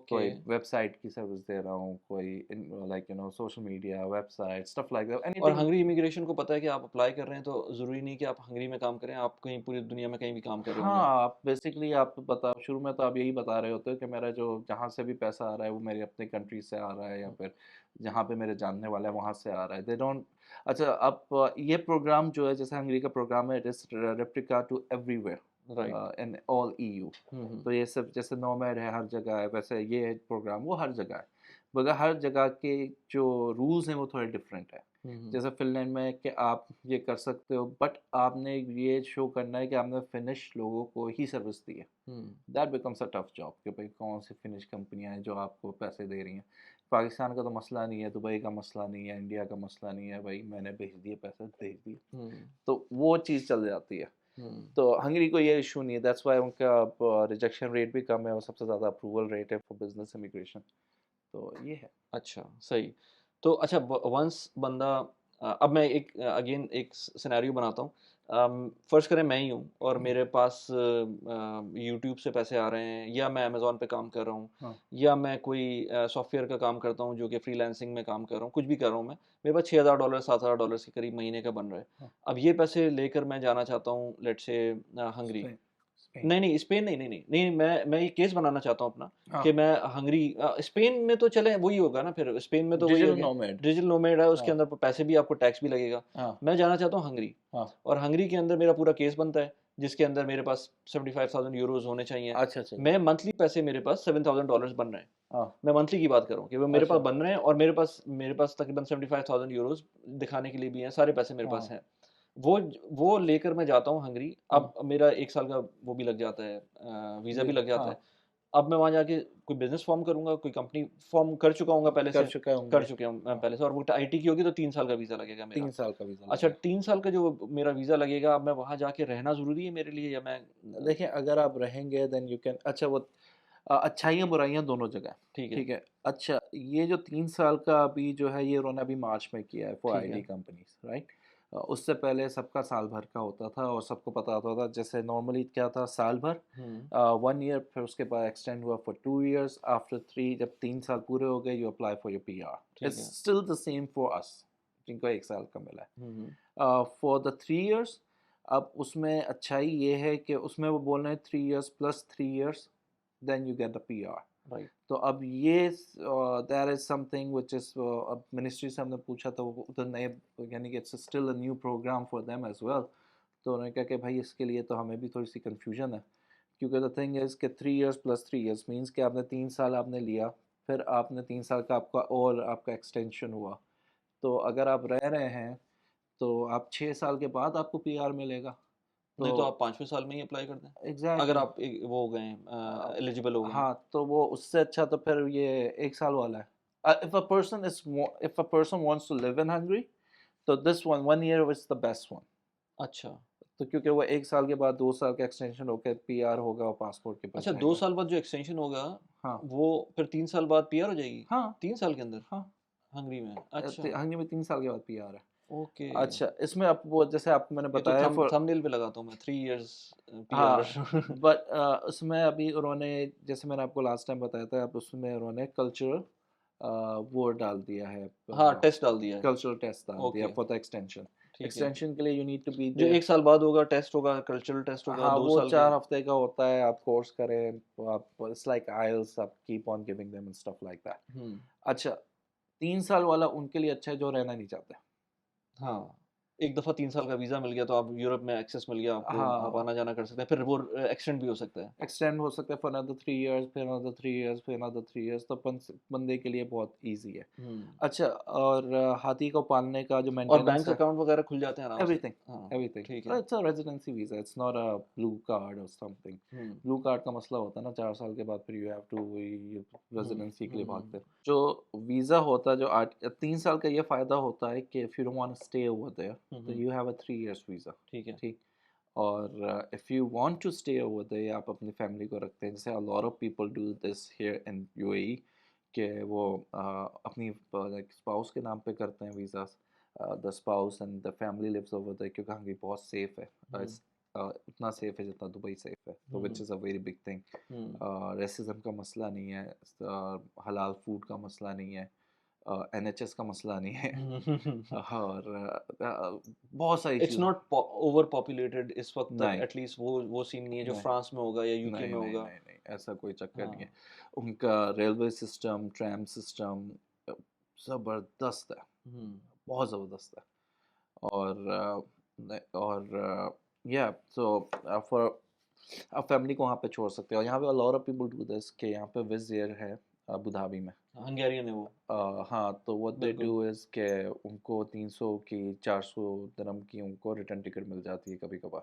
کوئی ویب سائٹ کی سروس دے رہا ہوں, کوئی like social media, website, stuff like that. اور ہنگری امیگریشن کو پتہ ہے کہ آپ اپلائی کر رہے ہیں تو ضروری نہیں کہ آپ ہنگری میں کام کریں, آپ کہیں پوری دنیا میں کہیں بھی کام کر رہے ہوں گے. ہاں آپ بیسکلی آپ شروع میں تو آپ یہی بتا رہے ہوتے ہو کہ میرا جو جہاں سے بھی پیسہ آ رہا ہے وہ میرے اپنے کنٹری سے آ رہا ہے یا پھر جہاں پہ میرے جاننے والے ہیں وہاں سے آ رہا ہے. They don't. اچھا اب یہ پروگرام جو ہے جیسے ہنگری کا پروگرام ہے, it is replica to everywhere in all EU. تو یہ سب جیسے نومیڈ ہے ہر جگہ ہے, ویسے یہ پروگرام وہ ہر جگہ ہے, مگر ہر جگہ کے جو رولز ہیں وہ تھوڑے ڈفرینٹ ہیں. جیسے فن لینڈ میں کہ آپ یہ کر سکتے ہو, بٹ آپ نے یہ شو کرنا ہے کہ آپ نے فنش لوگوں کو ہی سروس دی ہے. That becomes a tough job کہ بھائی کون سی فنش کمپنیاں ہیں جو آپ کو پیسے دے رہی ہیں. پاکستان کا تو مسئلہ نہیں ہے, دبئی کا مسئلہ نہیں ہے, انڈیا کا مسئلہ نہیں ہے, بھائی میں نے بھیج دیے پیسے بھیج دیے, تو وہ چیز چل جاتی ہے. تو ہنگری کو یہ ایشو نہیں ہے, دیٹس وائی ان کا ریجیکشن ریٹ بھی کم ہے اور سب سے زیادہ اپروول ریٹ ہے فار بزنس امیگریشن. تو یہ ہے. اچھا صحیح. تو اچھا ونس بندہ, اب میں ایک اگین ایک سینیریو بناتا ہوں فرض کریں میں ہی ہوں اور میرے پاس یوٹیوب سے پیسے آ رہے ہیں, یا میں امیزون پہ کام کر رہا ہوں, یا میں کوئی سافٹ ویئر کا کام کرتا ہوں جو کہ فری لانسنگ میں کام کر رہا ہوں, کچھ بھی کر رہا ہوں میں, میرے پاس $6,000 $7,000 کے قریب مہینے کا بن رہا ہے. اب یہ پیسے لے کر میں جانا چاہتا ہوں لیٹ سے ہنگری. نہیں اسپین نہیں, میں یہ کیس بنانا چاہتا ہوں اپنا کہ میں ہنگری, اسپین میں تو چلیں وہی ہوگا نا, پھر اسپین میں تو وہی ہوگا ڈیجیٹل نومیڈ ہے, اس کے اندر پیسے بھی آپ کو ٹیکس بھی لگے گا. میں جانا چاہتا ہوں ہنگری, اور ہنگری کے اندر میرا پورا کیس بنتا ہے جس کے اندر میرے پاس 75,000 یوروز ہونے چاہیے. میں منتھلی پیسے میرے پاس $7,000 بن رہے ہیں, میں منتھلی کی بات کروں کہ وہ میرے پاس بن رہے ہیں, اور میرے پاس تقریباً 75,000 یوروز دکھانے کے لیے بھی ہیں, سارے پیسے میرے پاس ہیں. وہ لے کر میں جاتا ہوں ہنگری. اب میرا 1 سال کا وہ بھی لگ جاتا ہے, ویزا بھی لگ جاتا ہے. اب میں وہاں جا کے کوئی بزنس فارم کروں گا, کوئی کمپنی فارم کر چکا ہوں گا پہلے سے, کر چکے ہوں میں پہلے سے, اور وہ آئی ٹی کی ہوگی تو 3 سال کا ویزا لگے گا میرا. 3 سال کا ویزا. اچھا 3 سال کا جو میرا ویزا لگے گا, اب میں وہاں جا کے رہنا ضروری ہے میرے لیے, یا میں دیکھیں اگر آپ رہیں گے دین یو کین, اچھا وہ اچھائیاں برائیاں دونوں جگہ, ٹھیک ہے. اچھا یہ جو 3 سال کا ابھی جو ہے یہ انہوں نے ابھی مارچ میں کیا ہے for I T companies, right. اس سے پہلے سب کا سال بھر کا ہوتا تھا, اور سب کو پتا ہوتا تھا جیسے نارملی کیا تھا سال بھر 1 ایئر, پھر اس کے بعد ایکسٹینڈ ہوا فار 2 ایئرس, آفٹر 3 جب 3 سال پورے ہو گئے you apply for your P R. It's still the same for اس جن کو 1 سال کا ملا ہے. فار دا 3 ایئرس اب اس میں اچھائی یہ ہے کہ اس میں وہ بول رہے ہیں 3 years plus 3 years then you get the P R. تو اب یہ دیر از سم تھنگ وچ از, اب منسٹری سے ہم نے پوچھا تو وہ نئے, یعنی کہ it's still a new program for them as well. تو انہوں نے کہا کہ بھائی اس کے لیے تو ہمیں بھی تھوڑی سی کنفیوژن ہے, کیونکہ دا تھنگ از کہ 3 ایئرس پلس 3 ایئرس مینس کہ آپ نے 3 سال آپ نے لیا, پھر آپ نے 3 سال کا آپ کا اور آپ کا ایکسٹینشن ہوا. تو اگر آپ رہ رہے ہیں تو آپ 6 سال کے بعد آپ کو پی آر ملے گا. نہیں تو آپ 5ویں سال میں ہی اپلائی کر دیں اگر آپ وہ ہو گئے ہیں ایلیجیبل ہو گئے. ہاں تو وہ اس سے اچھا تو پھر یہ 1 سال والا ہے. if a person wants to live in Hungary, تو this one year is the best one. اچھا تو کیونکہ وہ 1 سال کے بعد 2 سال کا ایکسٹینشن ہو کے پی آر ہوگا اور پاسپورٹ کے پاس. اچھا 2 سال بعد جو ایکسٹینشن ہوگا وہ پھر 3 سال بعد پی آر ہو جائے گی. ہاں 3 سال کے اندر ہنگری میں. اچھا ہنگری میں 3 سال کے بعد پی آر ہے. اوکے اچھا اس میں اب وہ جیسے آپ میں نے بتایا تھم نیل پہ لگاتا ہوں میں 3 ایئرس پی ہاں, آر. بٹ اس میں ابھی انہوں نے جیسے میں نے آپ کو لاسٹ ٹائم بتایا تھا, اب اس میں انہوں نے کلچرل وہ ڈال دیا ہے, ہاں ٹیسٹ ڈال دیا ہے, کلچرل ٹیسٹ ڈال دیا فار دا ایکسٹینشن. ایکسٹینشن کے لیے یو نیڈ ٹو بی جو 1 سال بعد ہوگا ٹیسٹ ہوگا, کلچرل ٹیسٹ ہوگا 2 وہ سال 4 ہفتے کا ہوتا ہے. آپ کورس کریں تو آپ اٹس لائک آئلس, آپ keep on giving them and stuff like that. اچھا 3 سال والا ان کے لیے اچھا ہے جو رہنا نہیں چاہتے. ہاں ایک دفعہ 3 سال کا ویزا مل گیا تو آپ یورپ میں ایکسیس مل گیا آپ کو, آپ آنا جانا کر سکتے ہیں. پھر وہ ایکسٹینڈ بھی ہو سکتا ہے, ایکسٹینڈ ہو سکتا ہے فار another 3 years, پھر another 3 years, پھر another 3 years. تو بندے کے لیے بہت ایزی ہے. اچھا اور ہاتھی کو پالنے کا جو اور بینک اکاؤنٹ وغیرہ کھل جاتے ہیں آرام سے. everything. It's a residency visa, it's not a blue card or something. blue card کا مسئلہ ہوتا ہے نا 4 سال کے بعد پھر you have to residency کے لیے بھاگتے. جو ویزا ہوتا ہے جو 3 سال کا یہ فائدہ ہوتا ہے کہ if you don't want to stay over there تو you have a 3 years visa. ٹھیک ہے. اور if you want to stay over there آپ اپنی فیملی کو رکھتے ہیں, جیسے a lot of people do this here in UAE کہ وہ اپنی اسپاؤس کے نام پہ کرتے ہیں visas. the spouse and the family lives over there کیونکہ ہنگری بہت سیف ہے, اتنا سیف ہے جتنا دبئی سیف ہے, which is a very big thing. Racism کا مسئلہ نہیں ہے, حلال فوڈ کا مسئلہ نہیں ہے, NHS کا مسئلہ نہیں ہے, اور بہت ساری اٹس ناٹ اوور پاپولیٹڈ اس وقت تک, ایٹ لیسٹ وہ سین نہیں ہے جو فرانس میں ہوگا یا یو کے میں ہوگا. نہیں ایسا کوئی چکر نہیں ہے. ان کا ریلوے سسٹم, ٹرام سسٹم زبردست ہے, بہت زبردست ہے. اور یا سو فار آپ فیملی کو وہاں پہ چھوڑ سکتے ہیں. اور یہاں پہ a lot of people do this کہ یہاں پہ وز ایئر ہے ابو دھابی میں, ہنگیرین ہے وہ. ہاں تو what they do is کہ ان کو 300 کی 400 درہم کی ان کو ریٹرن ٹکٹ مل جاتی ہے کبھی کبھار.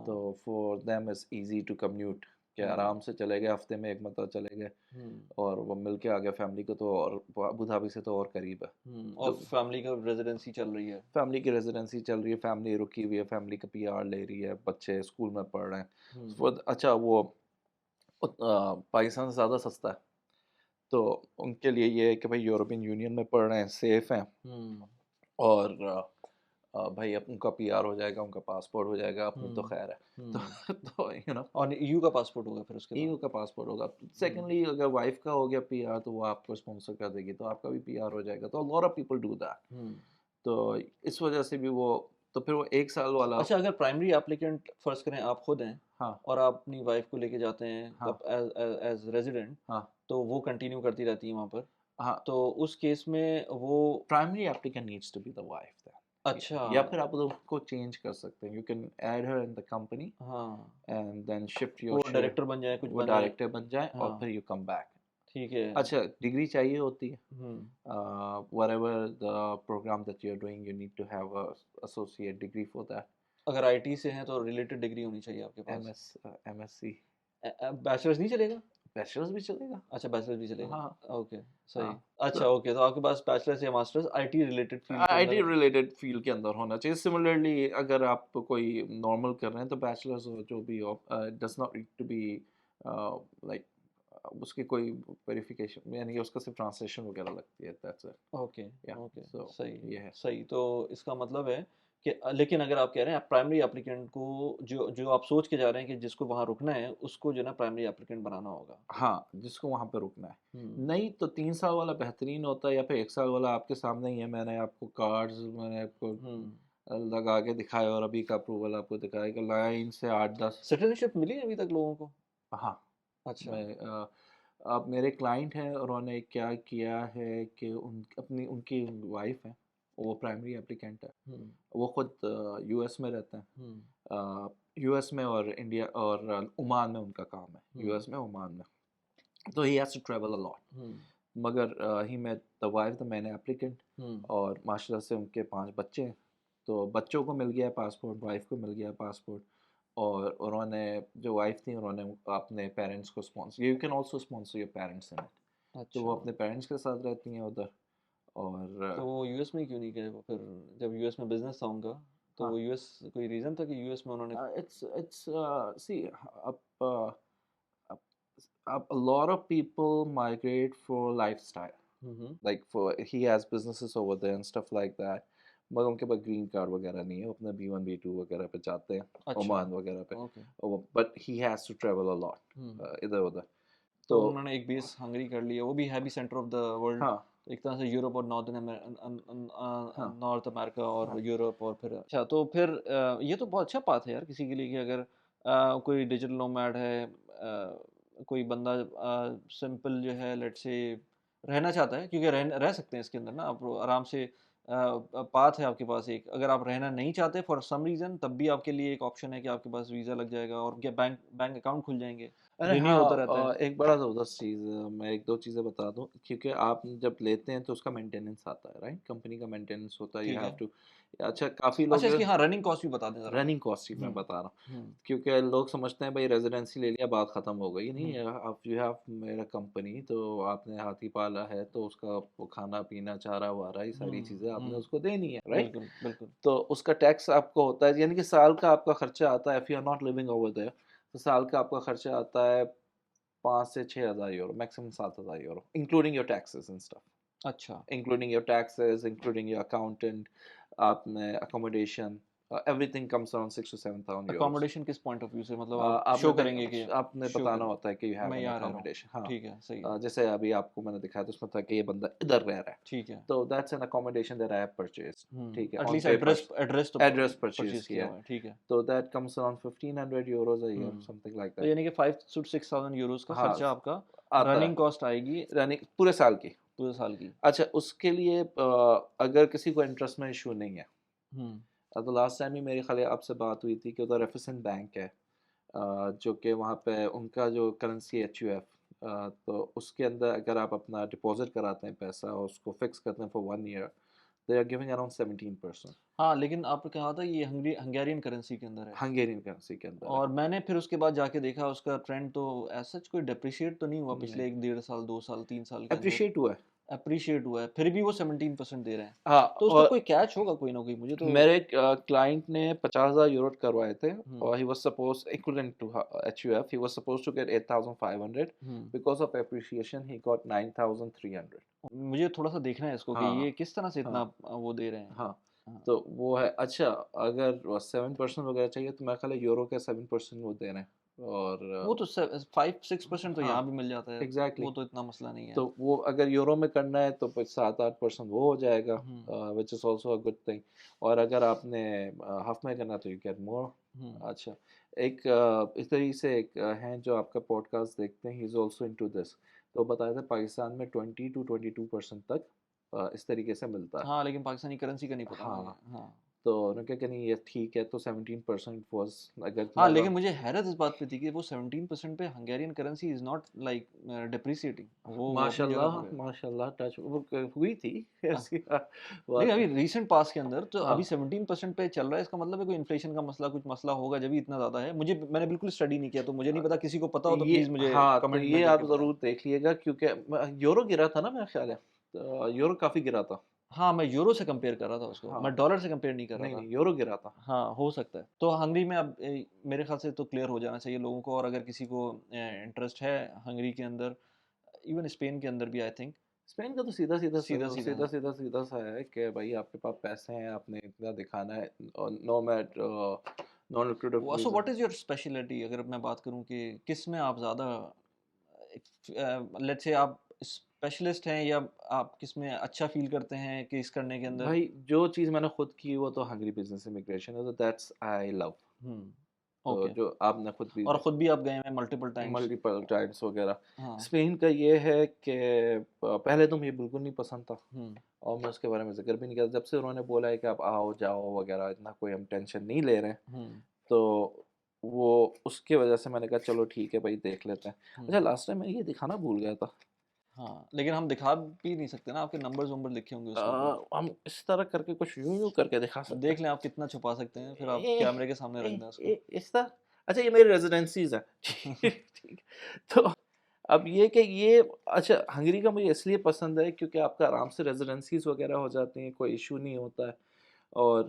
تو for them it's easy to commute کہ آرام سے چلے گئے, ہفتے میں 1 مرتبہ چلے گئے اور وہ مل کے آ گیا فیملی کو. تو اور ابو دھابی سے تو اور قریب ہے, اور فیملی کا ریزیڈنسی چل رہی ہے, فیملی کی ریزیڈنسی چل رہی ہے, فیملی رکی ہوئی ہے, فیملی کا پی آر لے رہی ہے, بچے اسکول میں پڑھ رہے ہیں. اچھا وہ پاکستان سے زیادہ سستا ہے, تو ان کے لیے یہ ہے کہ بھائی یورپین یونین میں پڑھ رہے ہیں, سیف ہیں, اور بھائی اب ان کا پی آر ہو جائے گا، ان کا پاسپورٹ ہو جائے گا، اپنی تو خیر ہے. تو یو نو اور EU کا پاسپورٹ ہوگا پھر اس کے ای بعد. یو کا پاسپورٹ ہوگا. سیکنڈلی اگر وائف کا ہو گیا پی آر تو وہ آپ کو اسپانسر کر دے گی، تو آپ کا بھی پی آر ہو جائے گا. تو lot of people do that. تو اس وجہ سے بھی وہ تو پھر وہ 1 سال والا. اچھا اگر پرائمری اپلیکنٹ فرض کریں آپ خود ہیں ہاں اور آپ اپنی وائف کو لے کے جاتے ہیں ہاں ایز ریزیڈنٹ، ہاں تو وہ کنٹینیو کرتی رہتی ہیں وہاں پر، ہاں تو اس کیس میں وہ primary applicant needs to be the wife. اچھا یا پھر آپ اس کو چینج کر سکتے ہیں. You can add her in the company ہاں اینڈ دین شفٹ وہ یور ڈائریکٹر بن جائے، کچھ وہ بن جائے. ڈائریکٹر بن جائے اور ہاں پھر یو کم بیک. ٹھیک ہے. اچھا ڈگری چاہیے ہوتی ہے. ہوں whatever the program that you're doing, you need to have a associate degree for that. اگر IT سے ہیں تو ریلیٹڈ ڈگری ہونی چاہیے آپ کے پاس. MSc بیچلرز نہیں چلے گا؟ بیچلرز بھی چلے گا. اچھا بیچلرز بھی چلے گا. ہاں اوکے صحیح. ہاں اچھا اوکے تو آپ کے پاس بیچلرز یا ماسٹرز IT ریلیٹڈ فیلڈ کے I T another. Related field کے اندر ہونا چاہیے. سملرلی اگر آپ کوئی نارمل کر رہے ہیں تو بیچلرز جو بھی who does not need to be like اس کی کوئی ویریفیکیشن یعنی کہ اس کا صرف ٹرانسلیشن وغیرہ لگتی ہے. That's it. Okay Yeah. Okay So صحیح یہ ہے. صحیح. تو اس کا مطلب ہے کہ لیکن اگر آپ کہہ رہے ہیں پرائمری اپلیکنٹ کو جو آپ سوچ کے جا رہے ہیں کہ جس کو وہاں رکنا ہے اس کو جو ہے نا پرائمری اپلیکنٹ بنانا ہوگا. ہاں جس کو وہاں پہ رکنا ہے. نہیں تو 3 سال والا بہترین ہوتا ہے یا پھر 1 سال والا آپ کے سامنے ہی ہے. میں نے آپ کو کارڈز میں نے آپ کو لگا کے دکھایا اور ابھی کا اپروول آپ کو دکھایا کہ لائن سے 8-10 سٹیزنشپ ملی ہے ابھی تک لوگوں کو. ہاں اچھا میں اب میرے کلائنٹ ہیں اور انہوں نے کیا کیا ہے کہ ان کی وائف ہے وہ پرائمری اپلیکینٹ ہے. وہ خود یو ایس میں رہتے ہیں. یو ایس میں اور انڈیا اور عمان میں ان کا کام ہے. یو ایس میں عمان میں. تو he has to travel a lot. مگر he met the wife the main applicant اور ماشاء اللہ سے ان کے 5 بچے ہیں. تو بچوں کو مل گیا پاسپورٹ، وائف کو مل گیا پاسپورٹ. اور انہوں نے جو وائف تھی انہوں نے اپنے پیرنٹس کو sponsor. You can also sponsor your parents in it. تو وہ اپنے پیرنٹس کے ساتھ رہتی ہیں ادھر. اور تو وہ یو ایس میں کیوں نہیں گئے؟ وہ پھر جب یو ایس میں بزنس تھا ان کا تو وہ یو ایس کوئی ریزن تھا کہ یو ایس میں انہوں نے it's see a lot of people migrate for lifestyle. Like for he has businesses over there and stuff like that. مگر ان کے پاس گرین کارڈ وغیرہ نہیں ہے. اپنا B1 B2 وغیرہ پہ جاتے ہیں عمان وغیرہ پہ. But he has to travel a lot ادھر ادھر. تو انہوں نے ایک بیس ہنگری کر لیا. وہ بھی ہے بھی سینٹر آف دا ورلڈ ایک طرح سے یورپ اور نارتھ امریکہ اور یورپ اور پھر اچھا. تو پھر یہ تو بہت اچھا بات ہے یار کسی کے لیے کہ اگر کوئی ڈیجیٹل نومیڈ ہے، کوئی بندہ سمپل جو ہے لیٹ سے رہنا چاہتا ہے، کیونکہ رہ سکتے ہیں اس کے اندر نا آپ آرام سے. پاتھ ہے آپ کے پاس ایک. اگر آپ رہنا نہیں چاہتے فار سم ریزن تب بھی آپ کے لیے ایک آپشن ہے کہ آپ کے پاس ویزا لگ جائے گا اور کیا بینک اکاؤنٹ کھل جائیں گے. رینیو ہوتا رہتا ہے. ایک بڑا زبردست چیز میں 1-2 چیزیں بتا دوں. کیونکہ آپ جب لیتے ہیں تو اس کا مینٹیننس آتا ہے رائٹ. کمپنی کا مینٹیننس ہوتا ہے. You have to. اچھا کافی لوگ اچھا اس کی ہاں رننگ کاسٹ بھی بتا دیں. رننگ کاسٹ میں بتا رہا ہوں کیونکہ لوگ سمجھتے ہیں بھائی ریزیڈنسی لے لیا بات ختم ہو گئی. نہیں آپ یو ہیو میرا کمپنی تو آپ نے ہاتھی پالا ہے تو اس کا کھانا پینا چارہ وارہ یہ ساری چیزیں آپ نے اس کو دینی ہے رائٹ. بالکل. تو اس کا ٹیکس آپ کو ہوتا ہے یعنی کہ سال کا آپ کا خرچہ آتا ہے. If you are not living over there تو سال کا آپ کا خرچہ آتا ہے 5 سے 6 ہزار یورو میکسیمم 7 ہزار euro including your taxes and stuff. اچھا including your taxes including your accountant آپ نے accommodation everything comes around 6 to 7,000 euros. Accommodation کس پوائنٹ آف ویو سے مطلب آپ شو کریں گے کہ آپ نے بتانا ہوتا ہے کہ you have میں an یہاں رہ رہا ہوں. accommodation. ہاں ٹھیک ہے صحیح. جیسے ابھی آپ کو میں نے دکھایا تو اس میں تھا کہ یہ بندہ ادھر رہ رہا ہے. ٹھیک ہے. تو that's an accommodation that I have purchased. ٹھیک ہے. ایٹ لیسٹ ایڈریس purchase کیا ہے. ٹھیک ہے. تو that comes around 1,500 euros a year something like that. یعنی کہ 5 to 6,000 euros کا خرچہ آپ کا رننگ کاسٹ آئے گی رننگ پورے سال کی. اچھا اس کے لیے اگر کسی کو انٹرسٹ میں ایشو نہیں ہے تو لاسٹ ٹائم ہی میری خیال آپ سے بات ہوئی تھی کہ ادھر ریفیسنٹ بینک ہے جو کہ وہاں پہ ان کا جو کرنسی HUF تو اس کے اندر اگر آپ اپنا ڈپازٹ کراتے ہیں پیسہ اور اس کو فکس کرتے ہیں for 1 year they are giving around 17%. ہاں لیکن آپ نے کہا تھا یہ ہنگیرین کرنسی کے اندر ہے. ہنگیرین کرنسی کے اندر. اور میں نے پھر اس کے بعد جا کے دیکھا اس کا ٹرینڈ تو ایسا کوئی ڈیپریشیٹ تو نہیں ہوا پچھلے 1-1.5 سال 2 سال 3 سال کے اندر. اپریشیٹ ہوا ہے پھر بھی وہ 17% دے رہے ہیں. ہاں تو اس کا کوئی کیچ ہوگا کوئی نہ کوئی. مجھے تو میرے کلائنٹ نے 50,000 یورو کروائے تھے اور he was supposed equivalent to HUF he was supposed to get 8,500 because of appreciation he got 9,300. مجھے تھوڑا سا دیکھنا ہے اس کو کہ یہ کس طرح سے اتنا وہ دے رہے ہیں. ہاں تو وہ ہے. اچھا اگر 7% وغیرہ چاہیے تو میرا خیال ہے یورو کا 7% وہ دے رہے ہیں. اور وہ تو 5-6% تو ہاں یہاں بھی مل جاتا ہے, ایگزیکٹلی. وہ تو اتنا مسئلہ نہیں ہے. تو وہ اگر یورو میں کرنا ہے تو 7-8% وہ ہو جائے گا, which is also a good thing. اور اگر آپ نے ہاف میں کرنا تو یو گیٹ مور. اچھا ایک اس طریقے سے ایک ہیں جو آپ کا پوڈ کاسٹ دیکھتے ہیں, ہی is also in to this, تو بتایا تھا پاکستان میں 20-22% تک اس طریقے سے ملتا ہے. ہاں لیکن پاکستانی کرنسی کا نہیں پتا ہاں مجھے. ہاں تو انہوں نے کہا کہ نہیں یہ ٹھیک ہے, تو 17% واز اگر ہاں, لیکن مجھے حیرت اس بات پہ تھی کہ وہ 17% پہ Hungarian currency is not like depreciating, وہ ماشاء اپنی جگہ اللہ پر ہے. ماشاء اللہ ٹچ ہوئی تھی ایسی لیکن ابھی ریسنٹ پاس کے اندر تو ہاں ابھی 17% پہ چل رہا ہے, اس کا مطلب ہے کوئی انفلیشن کا مسئلہ, کچھ مسئلہ ہوگا جبھی اتنا زیادہ ہے. میں نے بالکل اسٹڈی نہیں کیا تو مجھے نہیں پتا, کسی کو پتا ہو تو یہ پلیز مجھے ہاں تو کمنٹ میں یہ کر آپ کے بتائیں. ضرور دیکھ لیے گا کیونکہ یورو گرا تھا نا میرا خیال ہے, یورو کافی گرا تھا. ہاں میں یورو سے کمپیئر کر رہا تھا اس کو, ہاں میں ڈالر سے کمپیئر نہیں کر رہا نہیں تھا. نہیں یورو گرا تھا. ہاں ہو سکتا ہے. تو ہنگری میں اب میرے خیال سے تو کلیئر ہو جانا چاہیے لوگوں کو, اور اگر کسی کو انٹرسٹ ہے ہنگری کے اندر, ایون اسپین کے اندر بھی آئی تھنک اسپین کا تو سیدھا سیدھا سیدھا سیدھا سیدھا سیدھا سیدھا سا ہے کہ بھائی آپ کے پاس پیسے ہیں, آپ نے اتنا دکھانا ہے, no mate non lucrative. So what is your specialty, اگر میں بات کروں کہ کس میں آپ زیادہ لیٹس سے آپ اسپیشلسٹ ہیں, یا آپ کس میں اچھا فیل کرتے ہیں کہ اس کرنے کے اندر؟ بھائی جو چیز میں نے خود کی وہ تو ہنگری بزنس امیگریشن ہے, تو دیٹس آئی لو. تو جو آپ نے خود بھی اور خود بھی آپ گئے ہیں ملٹیپل ٹائمس وغیرہ. ہاں اسپین کا یہ ہے کہ پہلے تو مجھے بالکل نہیں پسند تھا, اور میں اس کے بارے میں ذکر بھی نہیں کرتا. جب سے انہوں نے بولا ہے کہ آپ آؤ جاؤ وغیرہ, اتنا کوئی ہم ٹینشن نہیں لے رہے ہیں, تو وہ اس کی وجہ سے میں نے کہا چلو ٹھیک ہے بھائی دیکھ لیتے ہیں. اچھا لاسٹ ٹائم میں یہ دکھانا بھول گیا تھا. ہاں لیکن ہم دکھا بھی نہیں سکتے نا, آپ کے نمبرز ومبر لکھے ہوں گے اس کے اوپر. ہم اس طرح کر کے کچھ یوں کر کے دکھا سکتے دیکھ لیں آپ کتنا چھپا سکتے ہیں, پھر آپ کیمرے کے سامنے رکھ دیں اس کو. اس طرح. اچھا یہ میری ریزیڈنسیز ہیں. تو اب یہ کہ یہ اچھا ہنگری کا مجھے اس لیے پسند ہے کیونکہ آپ کا آرام سے ریزیڈنسیز وغیرہ ہو جاتی ہیں, کوئی ایشو نہیں ہوتا ہے, اور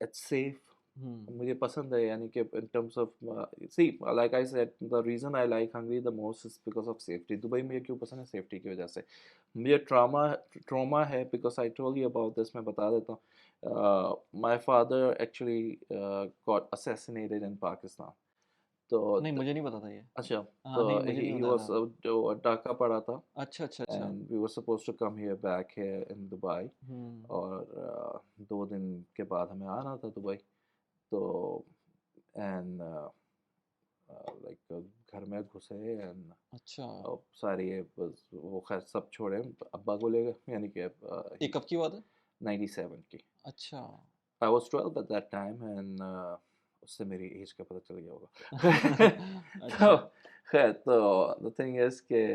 اٹس سیف. مجھے پسند ہے, یعنی کہ in terms of see like I said the reason I like Hungary the most is because of safety. Dubai مجھے کیوں پسند ہے, سیفٹی کی وجہ سے. مجھے ٹراما ہے because I told you about this, میں بتا دیتا ہوں. My father actually got assassinated in Pakistan. تو نہیں مجھے نہیں پتا تھا یہ. اچھا ہاں تو نہیں مجھے نہیں ہی پتا واز تھا. جو ڈھاکہ پڑا تھا, اچھا اچھا اچھا. And we were supposed to come here back here in Dubai, اور 2 دن کے بعد ہمیں آنا تھا دبئی. تو اینڈ لائک گھر میں گھسے, اینڈ اچھا ساری وہ خیر سب چھوڑے, ابا کو لے گئے, یعنی کہ یہ کب کی بات ہے؟ 97 کی. اچھا I was 12 at that time, and اس سے میری ایج کا پتہ چل گیا ہوگا. تو خیر تو the thing is کہ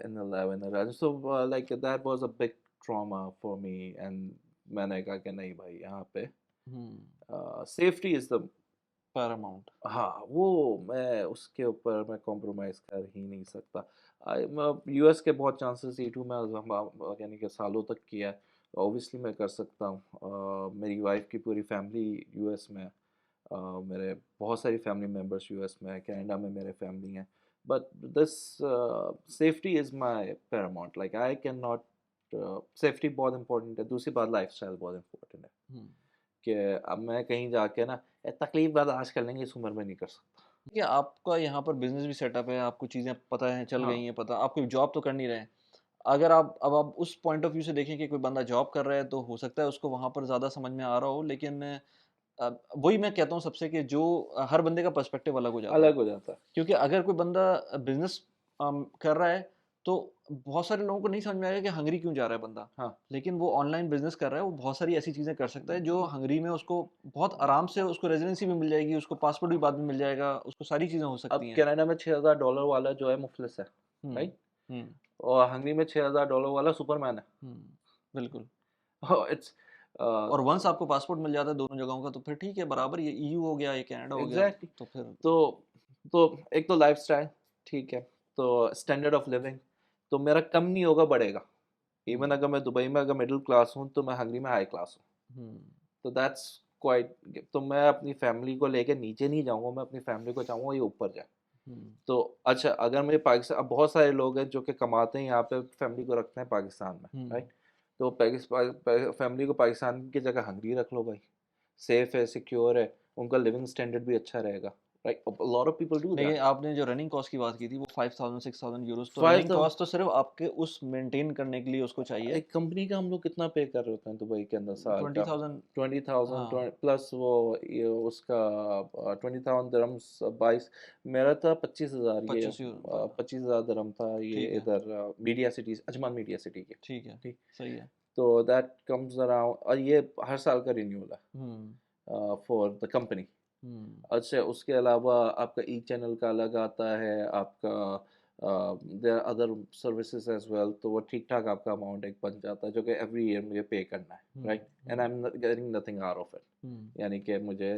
in 11 so like that was a big trauma for me, and میں نے کہا کہ نہیں بھائی یہاں پہ safety is the پیراماؤنٹ. ہاں وہ میں اس کے اوپر میں کمپرومائز کر ہی نہیں سکتا. یو ایس کے بہت چانسز E2 میں یعنی کہ سالوں تک کیا ہے, اوبیسلی میں کر سکتا ہوں. میری وائف کی پوری فیملی یو ایس میں, میرے بہت ساری فیملی ممبرس یو ایس میں, کینیڈا میں میرے فیملی ہیں, but this safety is my paramount. Like I can not, safety بہت امپورٹنٹ ہے. دوسری بات لائف اسٹائل بہت امپورٹنٹ ہے, کہ اب میں کہیں جا کے نا تکلیف برداشت کر لیں گے اس عمر میں نہیں کر سکتا. کہ آپ کا یہاں پر بزنس بھی سیٹ اپ ہے, آپ کو چیزیں پتہ ہیں, چل گئی ہیں پتہ, آپ کوئی جاب تو کر نہیں رہے ہیں. اگر آپ اس پوائنٹ آف ویو سے دیکھیں کہ کوئی بندہ جاب کر رہا ہے تو ہو سکتا ہے اس کو وہاں پر زیادہ سمجھ میں آ رہا ہو, لیکن وہی میں کہتا ہوں سب سے کہ جو ہر بندے کا پرسپیکٹیو الگ ہو جاتا ہے. کیونکہ اگر کوئی بندہ بزنس کر رہا ہے تو بہت سارے لوگوں کو نہیں سمجھ میں آئے گا کہ ہنگری کیوں جا رہا ہے بندہ, لیکن وہ آن لائن بزنس کر رہا ہے, وہ بہت ساری ایسی چیزیں کر سکتا ہے جو ہنگری میں اس کو بہت آرام سے, اس کو ریزیڈنسی بھی مل جائے گی, اس کو پاسپورٹ بھی بعد میں مل جائے گا, اس کو ساری چیزیں ہو سکتی ہیں. اب کینیڈا میں $6,000 والا جو ہے مفلس ہے, رائٹ, اور ہنگری میں $6,000 والا سپر مین ہے. بالکل. اٹس اور ونس آپ کو پاسپورٹ مل جاتا ہے دونوں جگہوں کا تو پھر ٹھیک ہے, برابر, یہ EU ہو گیا, یہ کینیڈا ہو گیا. تو پھر تو ایک تو لائف اسٹائل ٹھیک ہے, تو اسٹینڈرڈ آف لیونگ تو میرا کم نہیں ہوگا, بڑھے گا. ایون اگر میں دبئی میں اگر مڈل کلاس ہوں تو میں ہنگری میں ہائی کلاس ہوں. تو دیٹس کوائٹ. تو میں اپنی فیملی کو لے کے نیچے نہیں جاؤں گا, میں اپنی فیملی کو چاہوں گا یہ اوپر جائے. تو اچھا اگر مجھے پاکستان, اب بہت سارے لوگ ہیں جو کہ کماتے ہیں یہاں پہ, فیملی کو رکھتے ہیں پاکستان میں, رائٹ. تو فیملی کو پاکستان کی جگہ ہنگری رکھ لو بھائی, سیف ہے, سیکیور ہے, ان کا لیونگ اسٹینڈرڈ بھی اچھا رہے گا. Right? A lot of people do that. لیکن آپ نے جو رننگ کاسٹ کی بات کی تھی وہ 5000 6000 یوروز, تو 5,000 رننگ کاسٹ تو صرف آپ کے اس مینٹین کرنے کے لیے اس کو چاہیے. ایک کمپنی کا ہم لوگ کتنا پے کر رہے ہوتے ہیں دبئی کے اندر سال کا 20,000 پلس وہ اس کا 20,000 درہمس 22 میرا تھا 25,000 یہ 25,000 درہم تھا یہ ادھر میڈیا سٹی اجمان میڈیا سٹی کے. ٹھیک ہے, صحیح ہے. تو دیٹ کمز اراؤنڈ, اور یہ ہر سال کا رینیول ہے فار دا کمپنی. اچھا اس کے علاوہ آپ کا ای چینل کا الگ آتا ہے, آپ کا their other services as well, تو وہ ٹھیک ٹھاک آپ کا اماؤنٹ ایک بن جاتا ہے جو کہ ایوری ایئر مجھے پے کرنا ہے, right, and I am getting nothing out of it. یعنی کہ مجھے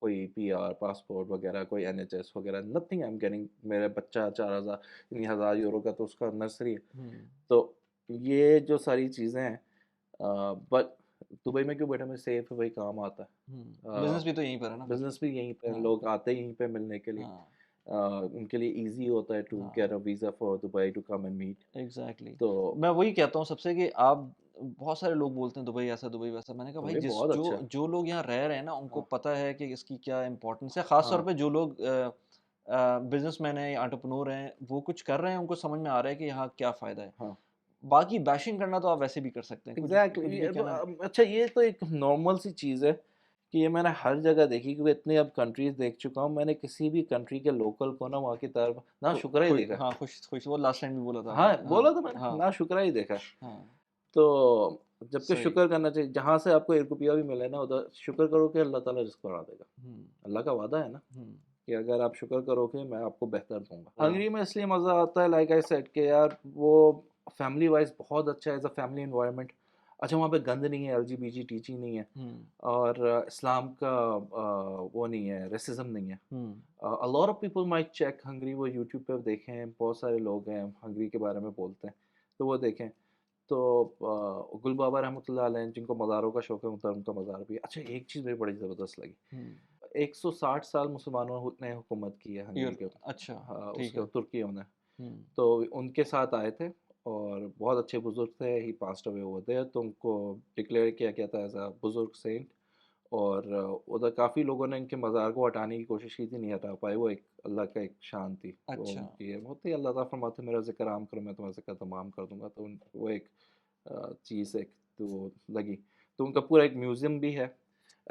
کوئی پی آر پاسپورٹ وغیرہ, کوئی این ایچ ایس وغیرہ, نتھنگ آئی ایم گیٹنگ. میرے بچہ 4,000 یورو کا تو اس کا نرسری ہے. تو یہ جو ساری چیزیں ہیں, بٹ دبئی میں کیوں بیٹھا, میں سیف ہے بھائی, کام آتا ہے. بزنس بھی تو یہیں پر ہے نا, بزنس بھی یہیں پہ, لوگ آتے ہیں یہیں پہ ملنے کے لیے, ان کے لیے ایزی ہوتا ہے to get a visa for Dubai to come and meet. Exactly. تو میں وہی کہتا ہوں سب سے کہ آپ, بہت سارے لوگ بولتے ہیں دبئی ایسا دبئی ویسا, میں نے کہا بھائی جو لوگ یہاں رہ رہے ہیں نا ان کو پتہ ہے کہ اس کی کیا امپورٹنس ہے, خاص طور پہ جو لوگ بزنس مین ہیں یا انٹرپرنور ہیں, وہ کچھ کر رہے ہیں, ان کو سمجھ میں آ رہا ہے کہ یہاں کیا فائدہ ہے. باقی بیشنگ کرنا تو آپ ویسے بھی کر سکتے ہیں. ایگزیکٹلی. اچھا یہ تو ایک نارمل سی چیز ہے کہ یہ میں نے ہر جگہ دیکھی, کیونکہ اتنے اب کنٹریز دیکھ چکا ہوں, میں نے کسی بھی کنٹری کے لوکل کو نا وہاں کی طرف نہ شکر ہی دیکھا. ہاں خوش, وہ لاسٹ ٹائم بھی بولا تھا. ہاں بولا تھا میں نے, نہ شکر ہی دیکھا. تو جب کہ شکر کرنا چاہیے, جہاں سے آپ کو 1 روپیہ بھی ملے نا ادھر شکر کرو کہ اللہ تعالیٰ رزق بڑھا دے گا. اللہ کا وعدہ ہے نا کہ اگر آپ شکر کرو گے میں آپ کو بہتر دوں گا. ہنگری میں اس لیے مزہ آتا ہے, لائک آئی سیڈ, کہ یار وہ فیملی وائز بہت اچھا ہے, ایز اے فیملی انوائرمنٹ. اچھا وہاں پہ گند نہیں ہے, L G B G teaching نہیں ہے, اور اسلام کا وہ نہیں ہے, ریسزم نہیں ہے. A lot of people might check Hungary, وہ یوٹیوب پہ دیکھیں, بہت سارے لوگ ہیں ہنگری کے بارے میں بولتے ہیں تو وہ دیکھیں. تو گل بابا رحمۃ اللہ علیہ جن کو مزاروں کا شوق ہے, ان کا مزار بھی. اچھا ایک چیز مجھے بڑی زبردست لگی, 160 سال مسلمانوں نے حکومت کی ہے ہنگری کے اوپر. اچھا اس کے ترکیوں نے, تو ان کے ساتھ آئے تھے اور بہت اچھے بزرگ تھے. ہی پاسڈ اوے اوور دیئر, تو ان کو ڈکلیئر کیا گیا تھا ایز اے بزرگ سینٹ. اور ادھر کافی لوگوں نے ان کے مزار کو ہٹانے کی کوشش کی تھی, نہیں ہٹا پائے. وہ ایک اللہ کا ایک شان تھی. ہوتی اللہ تعالیٰ فرماتے میرا ذکر عام کرو میں تمہارا ذکر تمام کر دوں گا. تو وہ ایک چیز ایک تو لگی. تو ان کا پورا ایک میوزیم بھی ہے,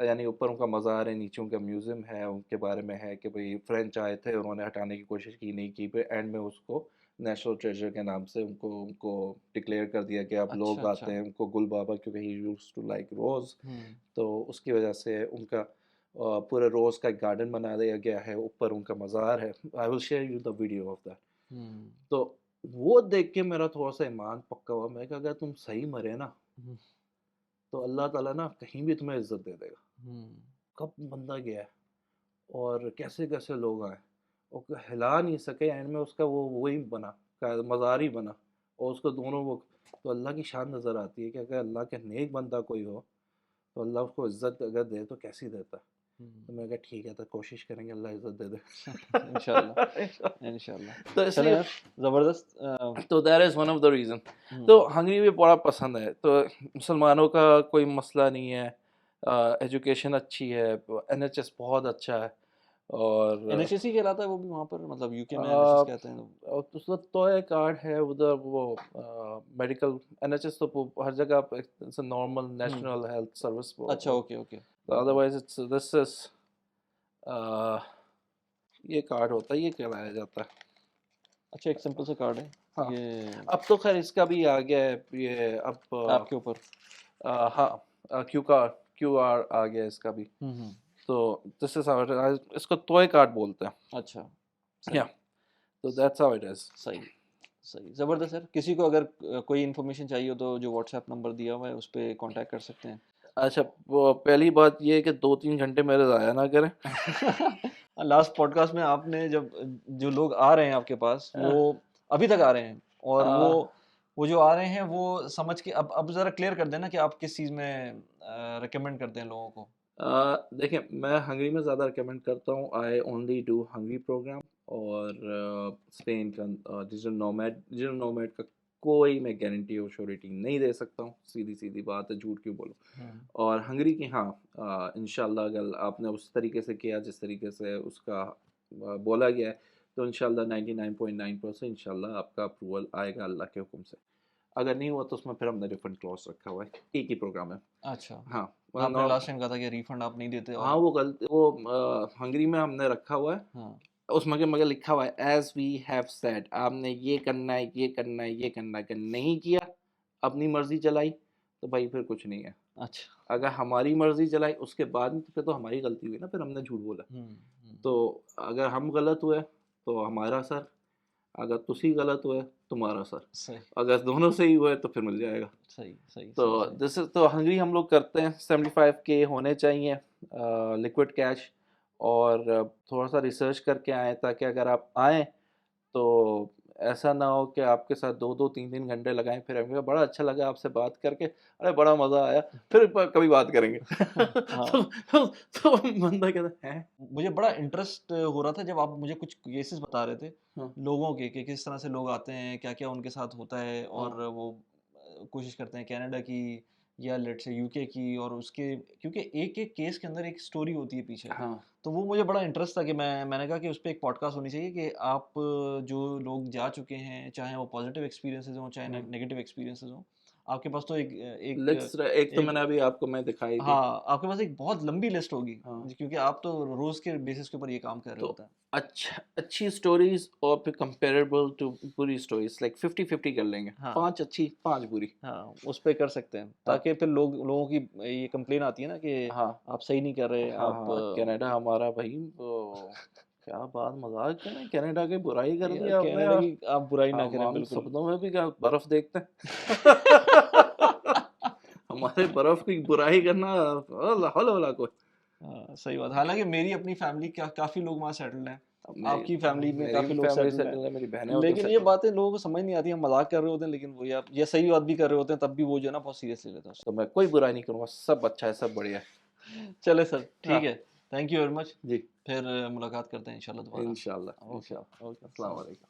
یعنی اوپر ان کا مزار ہے, نیچے ان کا میوزیم ہے. ان کے بارے میں ہے کہ بھئی فرینچ آئے تھے, انہوں نے ہٹانے کی کوشش کی, نہیں کی, پھر اینڈ میں اس کو نیشنل ٹریجر کے نام سے ان کو ڈکلیئر کر دیا کہ اب لوگ آتے ہیں ان کو گل بابا, کیونکہ ہی یوزڈ ٹو لائک روز, تو اس کی وجہ سے ان کا پورے روز کا ایک گارڈن بنا دیا گیا ہے. اوپر ان کا مزار ہے. I will share you the video of that. تو وہ دیکھ کے میرا تھوڑا سا ایمان پکا ہوا. میں کہا اگر تم صحیح مرے نا تو اللہ تعالیٰ نا کہیں بھی تمہیں عزت دے دے گا. کب بندہ گیا ہے اور کیسے کیسے لوگ آئے, اور ہلا نہیں سکے, اینڈ میں اس کا وہی بنا, مزار ہی بنا, اور اس کو دونوں وہ. تو اللہ کی شان نظر آتی ہے کہ اگر اللہ کے نیک بندہ کوئی ہو تو اللہ اس کو عزت اگر دے تو کیسی دیتا ہے. تو میں کہا ٹھیک ہے, تو کوشش کریں گے اللہ عزت دے دے انشاءاللہ. تو اس لیے زبردست. تو that is one of the reason. تو ہنگری بھی بڑا پسند ہے. تو مسلمانوں کا کوئی مسئلہ نہیں ہے, ایجوکیشن اچھی ہے, این ایچ ایس بہت اچھا ہے, اور این ایچ ایس ہی کہلاتا ہے وہ بھی وہاں پر, مطلب یو کے میں این ایچ ایس کہتے ہیں. اس کا توئے کارڈ ہے ادھر, وہ میڈیکل این ایچ ایس تو ہر جگہ نارمل نیشنل ہیلتھ سروس. اچھا اوکے. ادروائز دس از یہ کارڈ ہوتا ہے, یہ کہلایا جاتا ہے. اچھا ایک سمپل سا کارڈ ہے. ہاں یہ اب تو خیر اس کا بھی آ گیا ہے, یہ اب آپ کے اوپر ہاں کیو آر آ گیا اس کا بھی. تو دس از اس کو توئے کارڈ بولتے ہیں. اچھا تو دیٹس ہاؤ اٹ از. صحیح زبردست سر. کسی کو اگر کوئی انفارمیشن چاہیے ہو تو جو واٹس ایپ نمبر دیا ہوا ہے اس پہ کانٹیکٹ کر سکتے ہیں. اچھا وہ پہلی بات یہ ہے کہ 2-3 گھنٹے میرے ضائع نہ کریں. لاسٹ پوڈ کاسٹ میں آپ نے جب جو لوگ آ رہے ہیں آپ کے پاس وہ ابھی تک آ رہے ہیں, اور وہ جو آ رہے ہیں وہ سمجھ کے اب ذرا کلیئر کر دیں نا کہ آپ کس چیز میں ریکمینڈ کرتے ہیں لوگوں کو. دیکھیں میں ہنگری میں زیادہ ریکمینڈ کرتا ہوں, I only do Hungary program, اور اسپین کا ڈیجیٹل نومیڈ کا کوئی میں گارنٹی اور شورٹی نہیں دے سکتا ہوں، سیدھی بات ہے، جھوٹ کیوں بولوں. اور ہنگری کی ہاں انشاءاللہ اگر آپ نے اس طریقے سے کیا جس طریقے سے اس کا بولا گیا ہے تو انشاءاللہ 99.9% انشاءاللہ آپ کا اپروول آئے گا اللہ کے حکم سے. اگر نہیں ہوا تو اس میں پھر ہم نے ریفنڈ کلوز رکھا ہوا ہے، ایک ہی پروگرام ہے. اچھا، ہاں آپ نے لاسٹ ٹائم کہا تھا کہ ریفنڈ آپ نہیں دیتے. ہاں وہ ہنگری میں ہم نے رکھا ہوا ہے، ہاں اس میں مگر لکھا ہوا ہے ایز وی ہیو سیڈ، آپ نے یہ کرنا ہے یہ کرنا ہے یہ کرنا ہے. کہ نہیں کیا اپنی مرضی چلائی تو بھائی پھر کچھ نہیں ہے. اچھا، اگر ہماری مرضی چلائی اس کے بعد پھر تو ہماری غلطی ہوئی نا، پھر ہم نے جھوٹ بولا. تو اگر ہم غلط ہوئے تو ہمارا سر، اگر تسی غلط ہوئے تمہارا سر، صحیح اگر دونوں صحیح ہوئے تو پھر مل جائے گا. صحیح. تو جیسے تو ہنگری ہم لوگ کرتے ہیں 75K ہونے چاہیے لیکوڈ کیش، اور تھوڑا سا ریسرچ کر کے آئیں تاکہ اگر آپ آئیں تو ایسا نہ ہو کہ آپ کے ساتھ 2-3 گھنٹے لگائیں. پھر ہمیں بڑا اچھا لگا آپ سے بات کر کے، ارے بڑا مزہ آیا، پھر کبھی بات کریں گے. تو بندہ کہتا ہے مجھے بڑا انٹرسٹ ہو رہا تھا جب آپ مجھے کچھ کیسز بتا رہے تھے لوگوں کے کہ کس طرح سے لوگ آتے ہیں، کیا کیا ان کے ساتھ ہوتا ہے، اور وہ کوشش کرتے ہیں کینیڈا کی یا لیٹ سے یو کے کی، اور اس کے کیونکہ ایک ایک کیس کے اندر ایک سٹوری ہوتی ہے پیچھے. تو وہ مجھے بڑا انٹرسٹ تھا کہ میں نے کہا کہ اس پہ ایک پوڈ کاسٹ ہونی چاہیے کہ آپ جو لوگ جا چکے ہیں، چاہے وہ پازیٹیو ایکسپیرینسز ہوں چاہے نیگیٹو ایکسپیرینسز ہوں، آپ کے پاس تو ایک تو میں نے ابھی آپ کو میں دکھائی دی. ہاں آپ کے پاس ایک بہت لمبی لسٹ ہوگی کیونکہ آپ تو روز کے بیسس کے اوپر یہ کام کر رہے ہوتے ہیں. اچھی سٹوریز اور پھر کمپیریبل ٹو بری سٹوریز، لائک 50-50 کر لیں گے، 5 اچھی 5 بری. ہاں اس پہ کر سکتے ہیں تاکہ پھر لوگوں کی یہ کمپلین آتی ہے نا کہ آپ صحیح نہیں کر رہے. آپ کینیڈا ہمارا بھائی کیا بات مذاق ہے نا، کینیڈا کی برائی کر دی آپ نے. کینیڈا کی آپ برائی نہ کریں بالکل. سپنوں میں بھی کیا برف دیکھتے ہیں ہمارے برف کی برائی کرنا کوئی. صحیح بات. حالانکہ میری اپنی فیملی کافی لوگ وہاں سیٹلڈ ہیں، آپ کی فیملی میں کافی لوگ سیٹلڈ ہیں، میری بہنیں، لیکن یہ باتیں لوگوں کو سمجھ نہیں آتی. ہم مذاق کر رہے ہوتے ہیں لیکن وہ یہ صحیح بات بھی کر رہے ہوتے ہیں، تب بھی وہ جو ہے نا بہت سیریسلی لیتا ہے. تو میں کوئی برائی نہیں کروں گا، سب اچھا ہے، سب بڑھیا ہے. چلے سر ٹھیک ہے، تھینک یو ویری مچ. جی پھر ملاقات کرتے ہیں انشاءاللہ دوبارہ. انشاءاللہ. السلام علیکم.